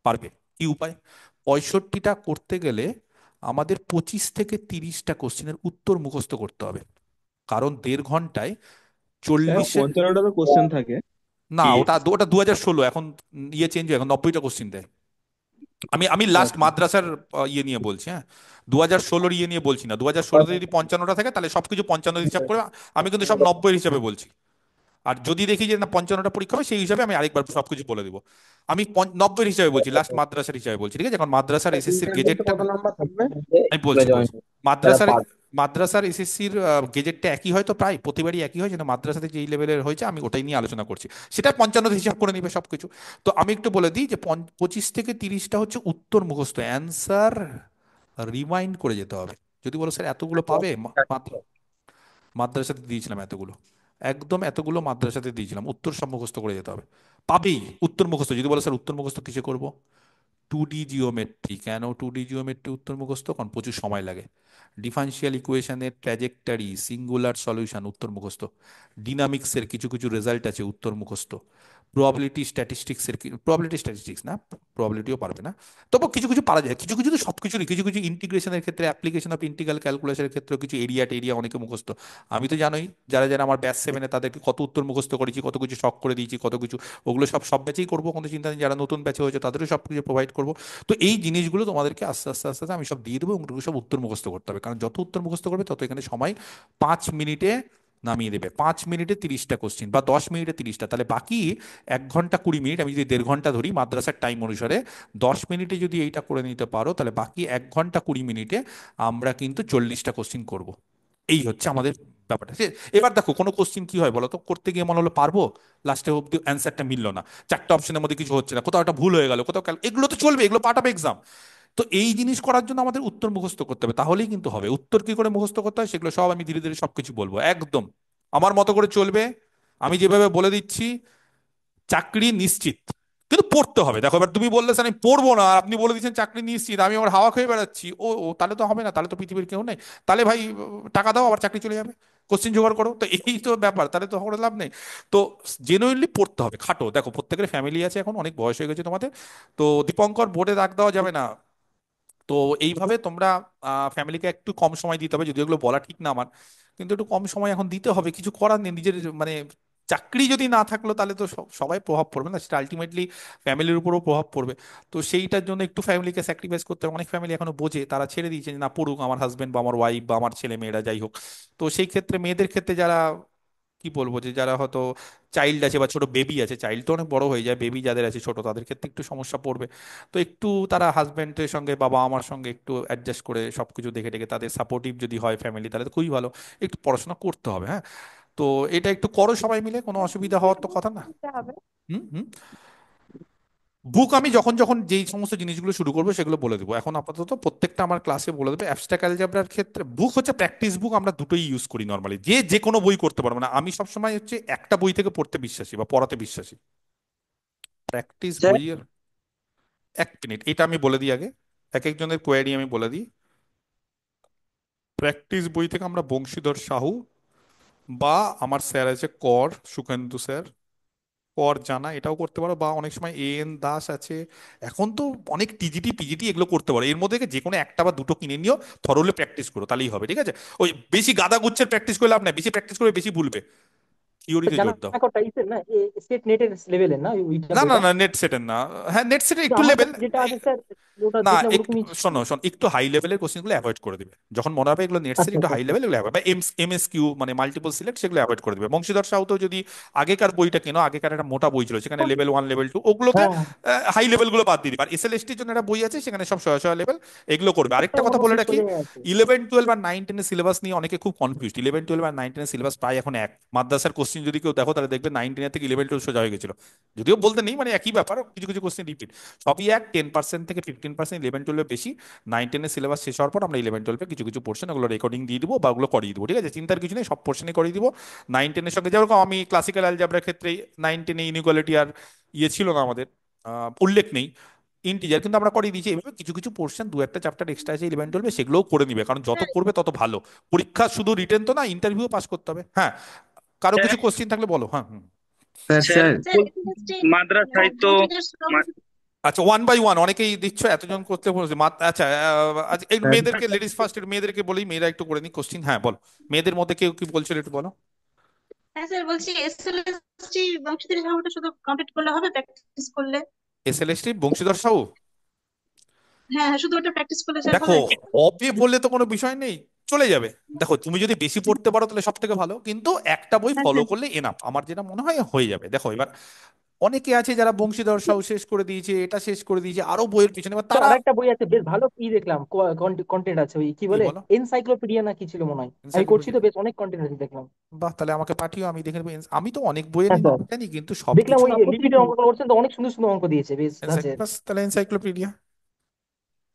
পারবে। কি উপায়? 65টা করতে গেলে আমাদের 25 থেকে 30টা কোশ্চিনের উত্তর মুখস্থ করতে হবে। কারণ 1.5 ঘন্টায় স্যার 40 55টা তো কোশ্চেন থাকে না, কি? ওটা ওটা 2016, এখন ইয়ে চেঞ্জ হয়ে এখন 90টা কোশ্চিন দেয়। আমি আমি লাস্ট আচ্ছা মাদ্রাসার ইয়ে নিয়ে বলছি, হ্যাঁ। 2016-র ইয়ে নিয়ে বলছি না। 2016-তে যদি 55টা থাকে তাহলে সবকিছু 55 হিসাব করে, আমি কিন্তু সব 90 হিসাবে বলছি। আর যদি দেখি যে না 55টা পরীক্ষা হবে, সেই হিসাবে আমি আরেকবার সবকিছু বলে দিব। আমি 90 হিসাবে বলছি, লাস্ট মাদ্রাসার হিসাবে বলছি, ঠিক আছে? এখন মাদ্রাসার এসএসসির গেজেটটা, কত নাম্বার থাকবে? আমি বলছি বলছি, মাদ্রাসার মাদ্রাসার এসএসসির গেজেটটা একই হয় তো, প্রায় প্রতিবারই একই হয়, যেন মাদ্রাসাতে যেই লেভেলের হয়েছে আমি ওটাই নিয়ে আলোচনা করছি। সেটা 55 হিসাব করে নিবে সবকিছু। তো আমি একটু বলে দিই যে 25 থেকে 30টা হচ্ছে উত্তর মুখস্থ, অ্যান্সার রিমাইন্ড করে যেতে হবে। যদি বলো স্যার এতগুলো পাবে, মাদ্রাসাতে দিয়েছিলাম এতগুলো, একদম এতগুলো মাদ্রাসাতে দিয়েছিলাম, উত্তর সব মুখস্থ করে যেতে হবে। পাবেই উত্তর মুখস্থ। যদি বলো স্যার উত্তর মুখস্থ কিসে করব, 2D জিওমেট্রি। কেন 2D জিওমেট্রি উত্তর মুখস্থ? কারণ প্রচুর সময় লাগে। ডিফারেনশিয়াল ইকুয়েশনের ট্র্যাজেক্টরি, সিঙ্গুলার সলিউশন উত্তর মুখস্থ। ডিনামিক্সের কিছু কিছু রেজাল্ট আছে উত্তর মুখস্থ। প্রবাবিলিটি স্ট্যাটিস্টিক্সের, প্রবাবিলিটি স্ট্যাটিস্টিক্স না, প্রবাবিলিটিও পারবে না, তবু কিছু কিছু পারা যায়। কিছু কিছু তো সব কিছুরই, কিছু কিছু ইন্টিগ্রেশনের ক্ষেত্রে, অ্যাপ্লিকেশন অফ ইন্টিগ্রাল ক্যালকুলাসের ক্ষেত্রে কিছু এরিয়া টেরিয়া অনেকে মুখস্থ। আমি তো জানোই, যারা যারা আমার ব্যাচ 7-এ তাদেরকে কত উত্তর মুখস্থ করেছি, কত কিছু শখ করে দিয়েছি, কত কিছু, ওগুলো সব সব ব্যাচেই করবো, কোনো চিন্তা নেই। যারা নতুন ব্যাচে হয়েছে তাদেরও সব কিছু প্রোভাইড করবো। তো এই জিনিসগুলো তোমাদেরকে আস্তে আস্তে আস্তে আস্তে আমি সব দিয়ে দেবো, এবং ওগুলো সব উত্তর মুখস্থ করতে হবে। কারণ যত উত্তর মুখস্থ করবে তত এখানে সময় 5 মিনিটে নামিয়ে দেবে। 5 মিনিটে 30টা কোশ্চিন বা 10 মিনিটে 30টা, তাহলে বাকি 1 ঘন্টা 20 মিনিট, আমি যদি 1.5 ঘন্টা ধরি মাদ্রাসার টাইম অনুসারে, 10 মিনিটে যদি এইটা করে নিতে পারো, তাহলে বাকি 1 ঘন্টা 20 মিনিটে আমরা কিন্তু 40টা কোশ্চিন করব। এই হচ্ছে আমাদের ব্যাপারটা। এবার দেখো কোনো কোশ্চিন কি হয় বলো তো, করতে গিয়ে মনে হলো পারবো, লাস্টে অব্দি অ্যান্সারটা মিললো না, 4টা অপশনের মধ্যে কিছু হচ্ছে না, কোথাও একটা ভুল হয়ে গেল, কোথাও এগুলো তো চলবে, এগুলো পার্ট অফ এক্সাম। তো এই জিনিস করার জন্য আমাদের উত্তর মুখস্থ করতে হবে, তাহলেই কিন্তু হবে। উত্তর কি করে মুখস্থ করতে হয় সেগুলো সব আমি ধীরে ধীরে সবকিছু বলবো, একদম আমার মতো করে চলবে। আমি যেভাবে বলে দিচ্ছি, চাকরি নিশ্চিত, কিন্তু পড়তে হবে। দেখো এবার তুমি বললে স্যার আমি পড়বো না, আর আপনি বলে দিচ্ছেন চাকরি নিশ্চিত, আমি আমার হাওয়া খেয়ে বেড়াচ্ছি, ও ও, তাহলে তো হবে না, তাহলে তো পৃথিবীর কেউ নেই। তাহলে ভাই টাকা দাও, আবার চাকরি চলে যাবে, কোশ্চিন জোগাড় করো, তো এই তো ব্যাপার, তাহলে তো করে লাভ নেই। তো জেনুইনলি পড়তে হবে, খাটো। দেখো প্রত্যেকের ফ্যামিলি আছে, এখন অনেক বয়স হয়ে গেছে তোমাদের, তো দীপঙ্কর বোর্ডে দাগ দেওয়া যাবে না। তো এইভাবে তোমরা ফ্যামিলিকে একটু কম সময় দিতে হবে, যদি এগুলো বলা ঠিক না আমার, কিন্তু একটু কম সময় এখন দিতে হবে, কিছু করার নেই। নিজের মানে চাকরি যদি না থাকলো তাহলে তো সবাই প্রভাব পড়বে না, সেটা আলটিমেটলি ফ্যামিলির উপরও প্রভাব পড়বে। তো সেইটার জন্য একটু ফ্যামিলিকে স্যাক্রিফাইস করতে হবে। অনেক ফ্যামিলি এখনো বোঝে, তারা ছেড়ে দিয়েছে যে না পড়ুক আমার হাজবেন্ড বা আমার ওয়াইফ বা আমার ছেলে মেয়েরা যাই হোক। তো সেই ক্ষেত্রে মেয়েদের ক্ষেত্রে যারা, কি বলবো, যে যারা হয়তো চাইল্ড আছে বা ছোট বেবি আছে, চাইল্ড তো অনেক বড় হয়ে যায়, বেবি যাদের আছে ছোট, তাদের ক্ষেত্রে একটু সমস্যা পড়বে। তো একটু তারা হাজবেন্ডের সঙ্গে, বাবা আমার সঙ্গে একটু অ্যাডজাস্ট করে সবকিছু দেখে দেখে, তাদের সাপোর্টিভ যদি হয় ফ্যামিলি, তাহলে তো খুবই ভালো। একটু পড়াশোনা করতে হবে, হ্যাঁ। তো এটা একটু করো সবাই মিলে, কোনো অসুবিধা হওয়ার তো কথা না। হুম হুম। বুক আমি যখন যখন যেই সমস্ত জিনিসগুলো শুরু করবো সেগুলো বলে দেবো। এখন আপাতত প্রত্যেকটা আমার ক্লাসে বলে দেবে। অ্যাবস্ট্রাক্ট অ্যালজেব্রার ক্ষেত্রে বুক হচ্ছে প্র্যাকটিস বুক, আমরা দুটোই ইউজ করি নর্মালি, যে যে কোনো বই করতে পারবো না। আমি সবসময় হচ্ছে একটা বই থেকে পড়তে বিশ্বাসী বা পড়াতে বিশ্বাসী। প্র্যাকটিস স্যার, বইয়ের, 1 মিনিট এটা আমি বলে দিই আগে, এক একজনের কোয়ারি আমি বলে দিই। প্র্যাকটিস বই থেকে আমরা বংশীধর সাহু, বা আমার স্যার আছে কর সুখেন্দু স্যার, পর জানা, এটাও করতে পারো, বা অনেক সময় এন দাস আছে। এখন তো অনেক টিজিটি পিজিটি এগুলো করতে পারো, এর মধ্যে থেকে যে কোনো একটা বা দুটো কিনে নিও, থরোলি প্র্যাকটিস করো, তাহলেই হবে, ঠিক আছে? ওই বেশি গাদা গুচ্ছের প্র্যাকটিস করলে লাভ নাই, বেশি প্র্যাকটিস করে বেশি ভুলবে, থিওরিতে জানা জোর দাও। কটা ইসের না, স্টেট নেটের লেভেলের না ওইটা না না বইটা? না, নেট সেটের না। হ্যাঁ, নেট সেটের কিন্তু একটু আমার লেভেল। কাছে যেটা আছে স্যার, ওটা না, দেখলাম একটু ওরকমই ছিল। শোনো শোনো, একটু হাই লেভেলের কোশ্চেনগুলো অ্যাভয়েড করে দিবে, যখন মনে হবে এগুলো নেটসের আচ্ছা একটু আচ্ছা হাই আচ্ছা। লেভেল, এগুলো অ্যাভয়েড, বা এমএস কিউ মানে মাল্টিপল সিলেক্ট, সেগুলো অ্যাভয়েড করে দিবে। বংশীধর সাউ তো যদি আগেকার বইটা কেনো, আগেকার একটা মোটা বই ছিল, সেখানে লেভেল 1 লেভেল 2 ওগুলোতে হ্যাঁ, হাই লেভেলগুলো বাদ দিয়ে দিবে, আর এসএলএসটির জন্য একটা বই আছে সেখানে সব সহায় সহায় লেভেল এগুলো করবে। ওটা আরেকটা আমার কথা বলে শেষ রাখি, হয়ে আছে। 11 12 আর 9 10 সিলেবাস নিয়ে অনেকে খুব কনফিউজড। 11 12 আর 9 10 সিলেবাস প্রায় এখন এক। মাদ্রাসার কোশ্চেন যদি কেউ দেখো তাহলে দেখবে 9 10 থেকে 11 12 সোজা হয়ে গেছিল, যদিও বলতে নেই, মানে একই ব্যাপার, কিছু কিছু কোশ্চেন রিপিট, সবই এক। 10% থেকে 15% 11 12 বেশি। 9 10 সিলেবাস শেষ হওয়ার পর আমরা 11 12 কিছু কিছু পোর্শন ওগুলো রেকর্ডিং দিয়ে দিবো, বা ওগুলো করিয়ে দিবো, ঠিক আছে? চিন্তার কিছু নেই, সব পোর্শনই করিয়ে দিবো। 9 10 সঙ্গে যেরকম আমি ক্লাসিক্যাল অ্যালজাবরার ক্ষেত্রে 9 10 ইনইকুয়ালিটি আর ছিল না আমাদের, উল্লেখ নেই, ইন্টিজার কিন্তু আমরা করিয়ে দিয়েছি। এভাবে কিছু কিছু পোর্শন, দু একটা চ্যাপ্টার এক্সট্রা আছে 11 12 সেগুলোও করে নিবে, কারণ যত করবে তত ভালো। পরীক্ষা শুধু রিটেন তো না, ইন্টারভিউ পাস করতে হবে। হ্যাঁ, কারো কিছু কোশ্চেন থাকলে বলো। হ্যাঁ, হুম। স্যার স্যার স্যার মাদ্রাসায় তো আচ্ছা, 1 বাই 1 অনেকেই দিচ্ছ, এতজন করতে বলছে আচ্ছা, আচ্ছা, এই স্যার মেয়েদেরকে, লেডিস ফার্স্ট, মেয়েদেরকে বলি, মেয়েরা একটু করে নি কোশ্চিন। হ্যাঁ, বলো, মেয়েদের মধ্যে কেউ কি বলছিল একটু বলো। হ্যাঁ স্যার, বলছি এসএলএসটি বংশীদের সভাটা শুধু কমপ্লিট করলে হবে প্র্যাকটিস করলে? এসএলএসটি বংশীধর সাহু। হ্যাঁ হ্যাঁ, শুধু ওটা প্র্যাকটিস করলে স্যার দেখো, হবে? হবে বললে তো কোনো বিষয় নেই, চলে যাবে। দেখো, তুমি যদি বেশি পড়তে পারো তাহলে সব থেকে ভালো, কিন্তু একটা বই হ্যাঁ ফলো স্যার। করলে এনাফ, আমার যেটা মনে হয় হয়ে যাবে। দেখো এবার অনেকে আছে যারা বংশীধর সাহু শেষ করে দিয়েছে, এটা শেষ করে দিয়েছে, আরো বইয়ের পিছনে, এবার স্যার তারা। আরেকটা বই আছে বেশ ভালো, দেখলাম কন্টেন্ট আছে, ওই কি কি বলে বলো? এনসাইক্লোপিডিয়া না কি ছিল মনে হয়, আমি করছি এনসাইক্লোপিডিয়া? তো, বেশ অনেক কন্টেন্ট আছে দেখলাম। বাহ, তাহলে আমাকে পাঠিও, আমি দেখে নেবো। আমি তো অনেক বইয়েরই হ্যাঁ নাম স্যার, জানি, কিন্তু দেখলাম ওই সবকিছুই। লিপিডে অঙ্ক করছেন তো, অনেক সুন্দর সুন্দর অঙ্ক দিয়েছে, বেশ ধাঁচের। বাস, তাহলে এনসাইক্লোপিডিয়া।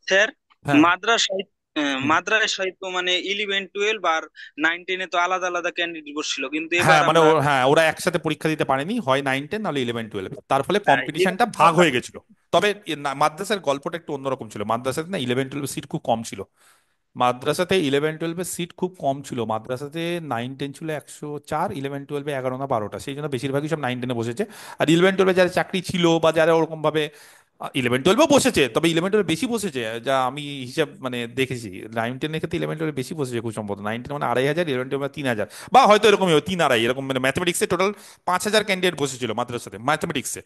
স্যার হ্যাঁ। মাদ্রাসায় হুম। মাদ্রাসায় তো মানে 11 12 আর 9 10 তো আলাদা আলাদা ক্যান্ডিডেট বসছিল, কিন্তু হ্যাঁ, এবার মানে আমরা হ্যাঁ, ওরা একসাথে পরীক্ষা দিতে পারেনি, হয় 9 10 নাহলে 11 12, তার ফলে হ্যাঁ, কম্পিটিশনটা ভাগ হয়ে গেছিল। তবে মাদ্রাসার গল্পটা একটু অন্যরকম ছিল। মাদ্রাসাতে না 11 12 সিট খুব কম ছিল। মাদ্রাসাতে 11 12 সিট খুব কম ছিল। মাদ্রাসাতে 9 10 ছিল 104, 11 12 11 না 12টা, সেই জন্য বেশিরভাগই সব 9 10 বসেছে। আর 11 12 যারা চাকরি ছিল বা যারা ওরকম ভাবে 11 12 বসেছে, তবে 11 12 বেশি বসেছে, যা আমি হিসাব মানে দেখেছি। 9 10 ক্ষেত্রে 11 12 বেশি বসেছে খুব সম্ভবত। 9 10 মানে 2,500, 11 12 3,000, বা হয়তো এরকমই 3 2.5 এরকম, মানে ম্যাথমেটিক্সে টোটাল 5,000 ক্যান্ডিডেট বসেছিল মাদ্রাসাতে ম্যাথমেটিক্সে।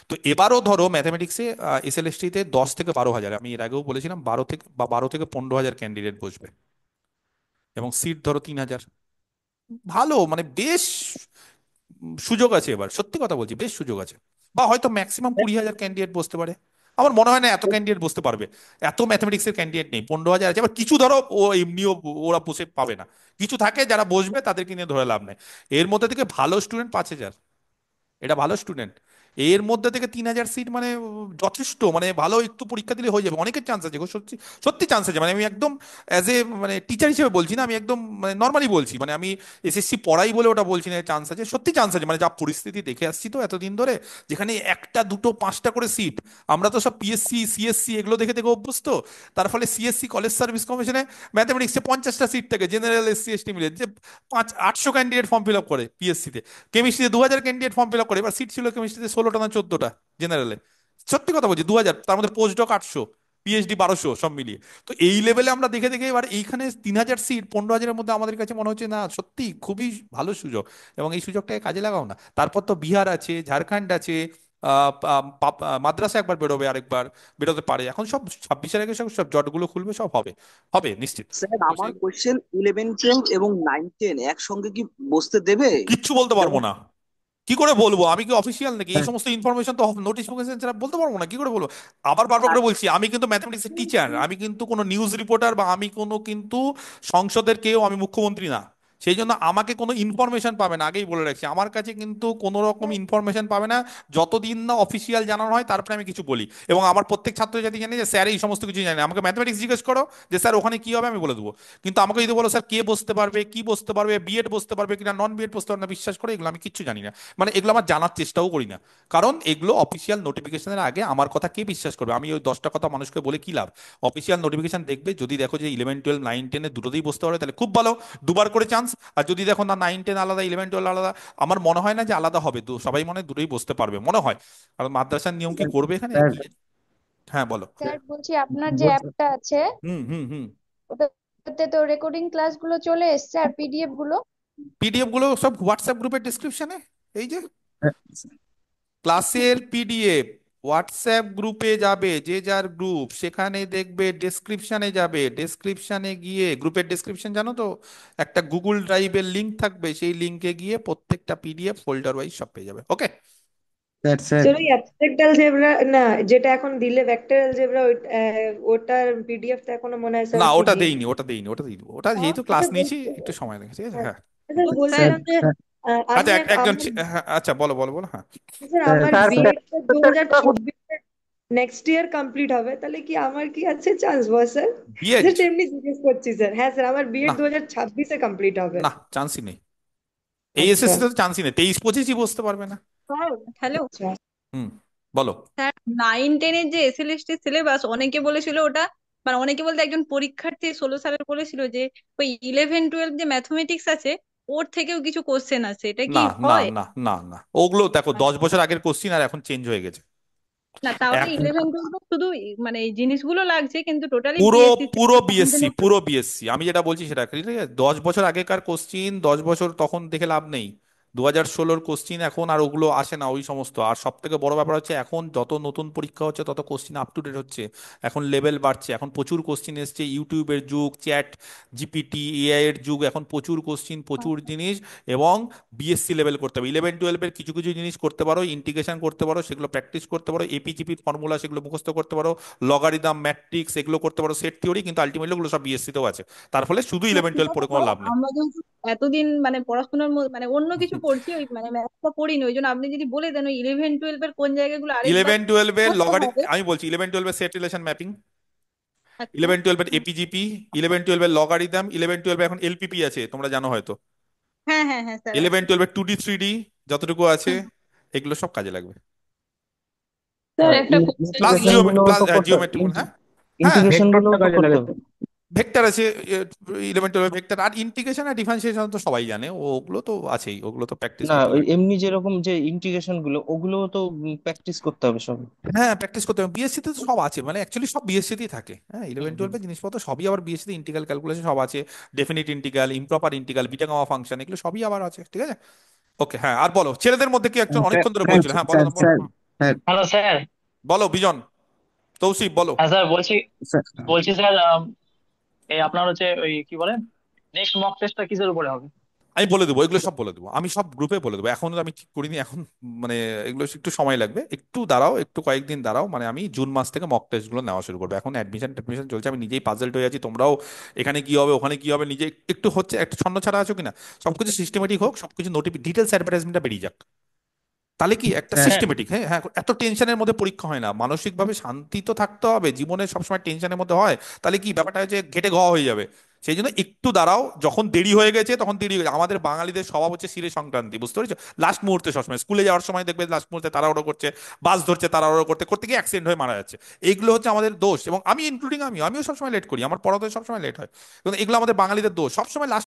তো এবারও ধরো ম্যাথমেটিক্সে এসএলএসটিতে 10 থেকে 12 হাজার, আমি এর আগেও বলেছিলাম 12 থেকে 15 হাজার ক্যান্ডিডেট বসবে, এবং সিট ধরো 3,000। ভালো, মানে বেশ সুযোগ আছে এবার, সত্যি কথা বলছি, বেশ সুযোগ আছে। বা হয়তো ম্যাক্সিমাম 20,000 ক্যান্ডিডেট বসতে পারে। আমার মনে হয় না এত ক্যান্ডিডেট বসতে পারবে, এত ম্যাথমেটিক্সের ক্যান্ডিডেট নেই। 15,000 আছে, আবার কিছু ধরো ও এমনিও ওরা বসে পাবে না, কিছু থাকে যারা বসবে, তাদেরকে নিয়ে ধরে লাভ নেই। এর মধ্যে থেকে ভালো স্টুডেন্ট 5,000, এটা ভালো স্টুডেন্ট। এর মধ্যে থেকে 3,000 সিট মানে যথেষ্ট, মানে ভালো একটু পরীক্ষা দিলে হয়ে যাবে, অনেকের চান্স আছে গো, সত্যি সত্যি চান্স আছে। মানে আমি একদম অ্যাজ এ মানে টিচার হিসেবে বলছি না, আমি একদম মানে নর্মালি বলছি, মানে আমি এসএসসি পড়াই বলে ওটা বলছি না, চান্স আছে, সত্যি চান্স আছে। মানে যা পরিস্থিতি দেখে আসছি তো এতদিন ধরে, যেখানে একটা দুটো পাঁচটা করে সিট, আমরা তো সব পিএসসি সিএসসি এগুলো দেখে দেখে অভ্যস্ত। তার ফলে সিএসসি কলেজ সার্ভিস কমিশনে ম্যাথমেটিক্সে 50টা সিট থাকে, জেনারেল এসসি এসটি মিলে, যে 800 ক্যান্ডিডেট ফর্ম ফিল আপ করে পিএসসিতে। কেমিস্ট্রিতে 2,000 ক্যান্ডিডেট ফর্ম ফিল আপ করে, এবার সিট ছিল কেমিস্ট্রিতে 16টা না 14টা জেনারেলে। সত্যি কথা বলছি, 2,000, তার মধ্যে পোস্ট ডক 800, পিএইচডি 1,200 সব মিলিয়ে। তো এই লেভেলে আমরা দেখে দেখে এবার এইখানে 3,000 সিট 15,000-এর মধ্যে আমাদের কাছে মনে হচ্ছে না, সত্যি খুবই ভালো সুযোগ, এবং এই সুযোগটাকে কাজে লাগাও না। তারপর তো বিহার আছে, ঝাড়খণ্ড আছে, মাদ্রাসা একবার বেরোবে, আরেকবার বেরোতে পারে। এখন সব 26-এর আগে সব সব জটগুলো খুলবে, সব হবে, হবে নিশ্চিত। স্যার তো আমার সেই কোশ্চেন 11 12 এবং 9 10 একসঙ্গে কি বসতে দেবে? কিচ্ছু বলতে পারবো যেমন না, কি করে বলবো? আমি কি অফিসিয়াল নাকি? এই সমস্ত ইনফরমেশন তো নোটিফিকেশন ছাড়া বলতে পারবো না, কি করে বলবো? আবার বারবার করে বলছি, আমি কিন্তু ম্যাথমেটিক্সের টিচার, আমি কিন্তু কোনো নিউজ রিপোর্টার, বা আমি কোনো কিন্তু সংসদের কেউ, আমি মুখ্যমন্ত্রী না। সেই জন্য আমাকে কোনো ইনফরমেশন পাবে না, আগেই বলে রাখছি, আমার কাছে কিন্তু কোনো রকম ইনফরমেশন পাবে না যতদিন না অফিসিয়াল জানানো হয়, তারপরে আমি কিছু বলি। এবং আমার প্রত্যেক ছাত্রছাত্রী জানে যে স্যার এই সমস্ত কিছু জানে। আমাকে ম্যাথমেটিক্স জিজ্ঞেস করো যে স্যার ওখানে কি হবে, আমি বলে দেবো। কিন্তু আমাকে যদি বলো স্যার কে বসতে পারবে, কি বসতে পারবে, বিএড বসতে পারবে কিনা, নন বিএড বসতে পারবে না, বিশ্বাস করে এগুলো আমি কিচ্ছু জানি না। মানে এগুলো আমার জানার চেষ্টাও করি না, কারণ এগুলো অফিসিয়াল নোটিফিকেশনের আগে আমার কথা কে বিশ্বাস করবে? আমি ওই 10টা কথা মানুষকে বলে কি লাভ? অফিসিয়াল নোটিফিকেশন দেখবে, যদি দেখো যে 11 12 9 10 দুটোতেই বসতে পারে, তাহলে খুব ভালো, দুবার করে চান্স। আর যদি দেখো না 9-10 আলাদা 11-12 আলাদা, আমার মনে হয় না যে আলাদা হবে, সবাই মনে হয় দুটোই বসতে পারবে মনে হয়। কারণ মাদ্রাসার নিয়ম কি করবে এখানে স্যার কি? হ্যাঁ বলো। স্যার বলছি আপনার যে বলছি অ্যাপটা আছে হুম হুম হুম। ওটাতে তো রেকর্ডিং ক্লাসগুলো চলে এসছে আর পিডিএফ গুলো। পিডিএফ গুলো সব হোয়াটসঅ্যাপ গ্রুপের ডিসক্রিপশনে, এই যে ক্লাসের পিডিএফ হোয়াটসঅ্যাপ গ্রুপে যাবে, যে যার গ্রুপ সেখানে দেখবে, ডেসক্রিপশনে যাবে, ডেসক্রিপশনে গিয়ে গ্রুপের ডেসক্রিপশন জানো তো, একটা গুগল ড্রাইভের লিংক থাকবে, সেই লিংকে গিয়ে প্রত্যেকটা পিডিএফ ফোল্ডার ওয়াইজ সব পেয়ে যাবে। ওকে। স্যার স্যার চলো অ্যাবস্ট্রাক্ট অ্যালজেব্রা না, যেটা এখন দিলে ভেক্টর অ্যালজেব্রা, ওটার পিডিএফটা এখনো মনে হয় স্যার না ওটা দিইনি। দেইনি, ওটা দেইনি, ওটা দিয়ে দেবো। ওটা যেহেতু ক্লাস নিয়েছি একটু সময় লেগেছে, ঠিক আছে? হ্যাঁ। স্যার স্যার বলছিলাম যে স্যার আচ্ছা আমার একজন আমার হ্যাঁ, আচ্ছা বলো বলো বলো, হ্যাঁ। স্যার আমার স্যার বিএডটা 2026 নেক্সট ইয়ার কমপ্লিট হবে, তাহলে কি আমার কি আছে চান্স বস স্যার? বিএড? জাস্ট এমনি জিজ্ঞেস করছি স্যার। হ্যাঁ স্যার, আমার বিএড না 2026-এ কমপ্লিট হবে। না, চান্সই নেই, এই আচ্ছা এসএসসি তে তো চান্সই নেই, 23-25ই বসতে পারবে না। স্যার হ্যালো আচ্ছা। হুম বলো। স্যার 9-10-এর যে এসএলএসটি সিলেবাস, অনেকে বলেছিল ওটা, মানে অনেকে বলতে একজন পরীক্ষার্থী 16 সালের বলেছিল যে ওই 11-12 যে ম্যাথমেটিক্স আছে ওর থেকেও কিছু কোশ্চেন আছে, এটা কি না না হয়? না না না, ওগুলো দেখো 10 বছর আগের কোশ্চিন আর এখন চেঞ্জ হয়ে গেছে। না তাহলে এক 11-12 শুধু মানে এই জিনিসগুলো লাগছে, কিন্তু টোটালি পুরো বিএসসি পুরো বিএসসি, পুরো বিএসসি, আমি যেটা বলছি সেটা ঠিক আছে। 10 বছর আগেকার কোশ্চিন 10 বছর তখন দেখে লাভ নেই। 2016-র কোশ্চিন এখন আর ওগুলো আসে না ওই সমস্ত। আর সব থেকে বড় ব্যাপার হচ্ছে এখন যত নতুন পরীক্ষা হচ্ছে তত কোশ্চিন আপ টু ডেট হচ্ছে, এখন লেভেল বাড়ছে, এখন প্রচুর কোশ্চিন এসছে, ইউটিউবের যুগ, চ্যাট জিপিটি এআই এর যুগ, এখন প্রচুর কোশ্চিন প্রচুর জিনিস। এবং বিএসসি লেভেল করতে হবে, 11-12-এর কিছু কিছু জিনিস করতে পারো, ইন্টিগ্রেশন করতে পারো, সেগুলো প্র্যাকটিস করতে পারো, এপিজিপি ফর্মুলা সেগুলো মুখস্থ করতে পারো, লগারিদম ম্যাট্রিক্স এগুলো করতে পারো, সেট থিওরি, কিন্তু আলটিমেটলি ওগুলো সব বিএসসি তেও আছে। তার ফলে শুধু না, 11-12 সেটা পড়ে তো কোনো লাভ নেই। আমরা যেহেতু এতদিন মানে পড়াশোনার মানে অন্য কিছু পড়ছি, ওই মানে ম্যাথটা পড়িনি, ওই জন্য আপনি যদি বলে দেন ওই 11-12 এর কোন জায়গাগুলো আরেকবার 11-12-এর পড়তে হবে। আমি বলছি 11-12-এর সেট রিলেশন ম্যাপিং, আচ্ছা 11-12-এর এপিজিপি, 11-12-এর লগারিদম, 11-12 এখন এলপিপি আছে তোমরা জানো হয়তো, হ্যাঁ হ্যাঁ হ্যাঁ স্যার আছে। 11-12-এর 2D 3D যতটুকু আছে, হুম। এগুলো সব কাজে লাগবে। স্যার একটা কোশ্চেন প্লাস ছিল। প্লাস জিওমেট্রি, হ্যাঁ হ্যাঁ। ইন্টিগ্রেশন গুলো তো কাজে লাগে। ভেক্টর আছে 11-12 ভেক্টর, আর ইন্টিগ্রেশন আর ডিফারেন্সিয়েশন তো সবাই জানে, ওগুলো তো আছেই, ওগুলো তো প্র্যাকটিস না করতে ওই লাগে। এমনি যেরকম যে ইন্টিগ্রেশন গুলো ওগুলো তো প্র্যাকটিস করতে হবে সব। হ্যাঁ প্র্যাকটিস করতে হবে, বিএসসি তে তো সব আছে, মানে অ্যাকচুয়ালি সব বিএসসি তেই থাকে। হ্যাঁ হুম হুম। 11-12 জিনিসপত্র সবই আবার বিএসসি তে, ইন্টিগ্রাল ক্যালকুলেশন সব আছে, definite integral, improper integral, beta gamma function, এগুলো সবই আবার আছে, ঠিক আছে? ওকে হ্যাঁ, আর বলো, ছেলেদের মধ্যে কি একজন স্যার অনেকক্ষণ ধরে স্যার বলছিল, হ্যাঁ বলো স্যার বলো স্যার স্যার হ্যালো স্যার। বলো বিজন, তৌসিফ বলো। হ্যাঁ স্যার বলছি, স্যার স্যার এই আপনার হচ্ছে ওই কি বলেন, নেক্সট মক টেস্টটা কিসের উপরে হবে? আমি বলে দেবো, এগুলো সব বলে দেবো, আমি সব গ্রুপে বলে দেবো, এখন আমি ঠিক করিনি এখন, মানে এগুলো একটু সময় লাগবে, একটু দাঁড়াও, একটু কয়েকদিন দাঁড়াও, মানে আমি জুন মাস থেকে মক টেস্ট গুলো নেওয়া শুরু করবো। এখন অ্যাডমিশন চলছে, আমি নিজেই পাজলড হয়ে আছি, তোমরাও এখানে কি হবে ওখানে কি হবে নিজে একটু হচ্ছে, একটা ছন্ন ছাড়া আছো কিনা, সবকিছু সিস্টেমেটিক হোক, সবকিছু ডিটেলস অ্যাডভার্টাইজমেন্টটা বেরিয়ে যাক, তাহলে কি একটা স্যার হ্যাঁ সিস্টেমেটিক। হ্যাঁ হ্যাঁ, এত টেনশনের মধ্যে পরীক্ষা হয় না, মানসিকভাবে শান্তি তো থাকতে হবে, জীবনে সবসময় টেনশনের মধ্যে হয়, তাহলে কি ব্যাপারটা হচ্ছে ঘেটে ঘ হয়ে যাবে। সেই জন্য একটু দাঁড়াও, যখন দেরি হয়ে গেছে তখন দেরি হয়ে গেছে। আমাদের বাঙালিদের স্বভাব হচ্ছে শিরে সংক্রান্তি, বুঝতে পেরেছো? লাস্ট মুহূর্তে সবসময় স্কুলে যাওয়ার সময় দেখবে লাস্ট মুহূর্তে তাড়াহুড়ো করছে, বাস ধরছে, তাড়াহুড়ো করতে করতে গিয়ে অ্যাক্সিডেন্ট হয়ে মারা যাচ্ছে। এইগুলো হচ্ছে আমাদের দোষ, এবং আমি ইনক্লুডিং আমিও সবসময় লেট করি, আমার পড়াতে সবসময় লেট হয়, এবং এগুলো আমাদের বাঙালিদের দোষ, সবসময় লাস্ট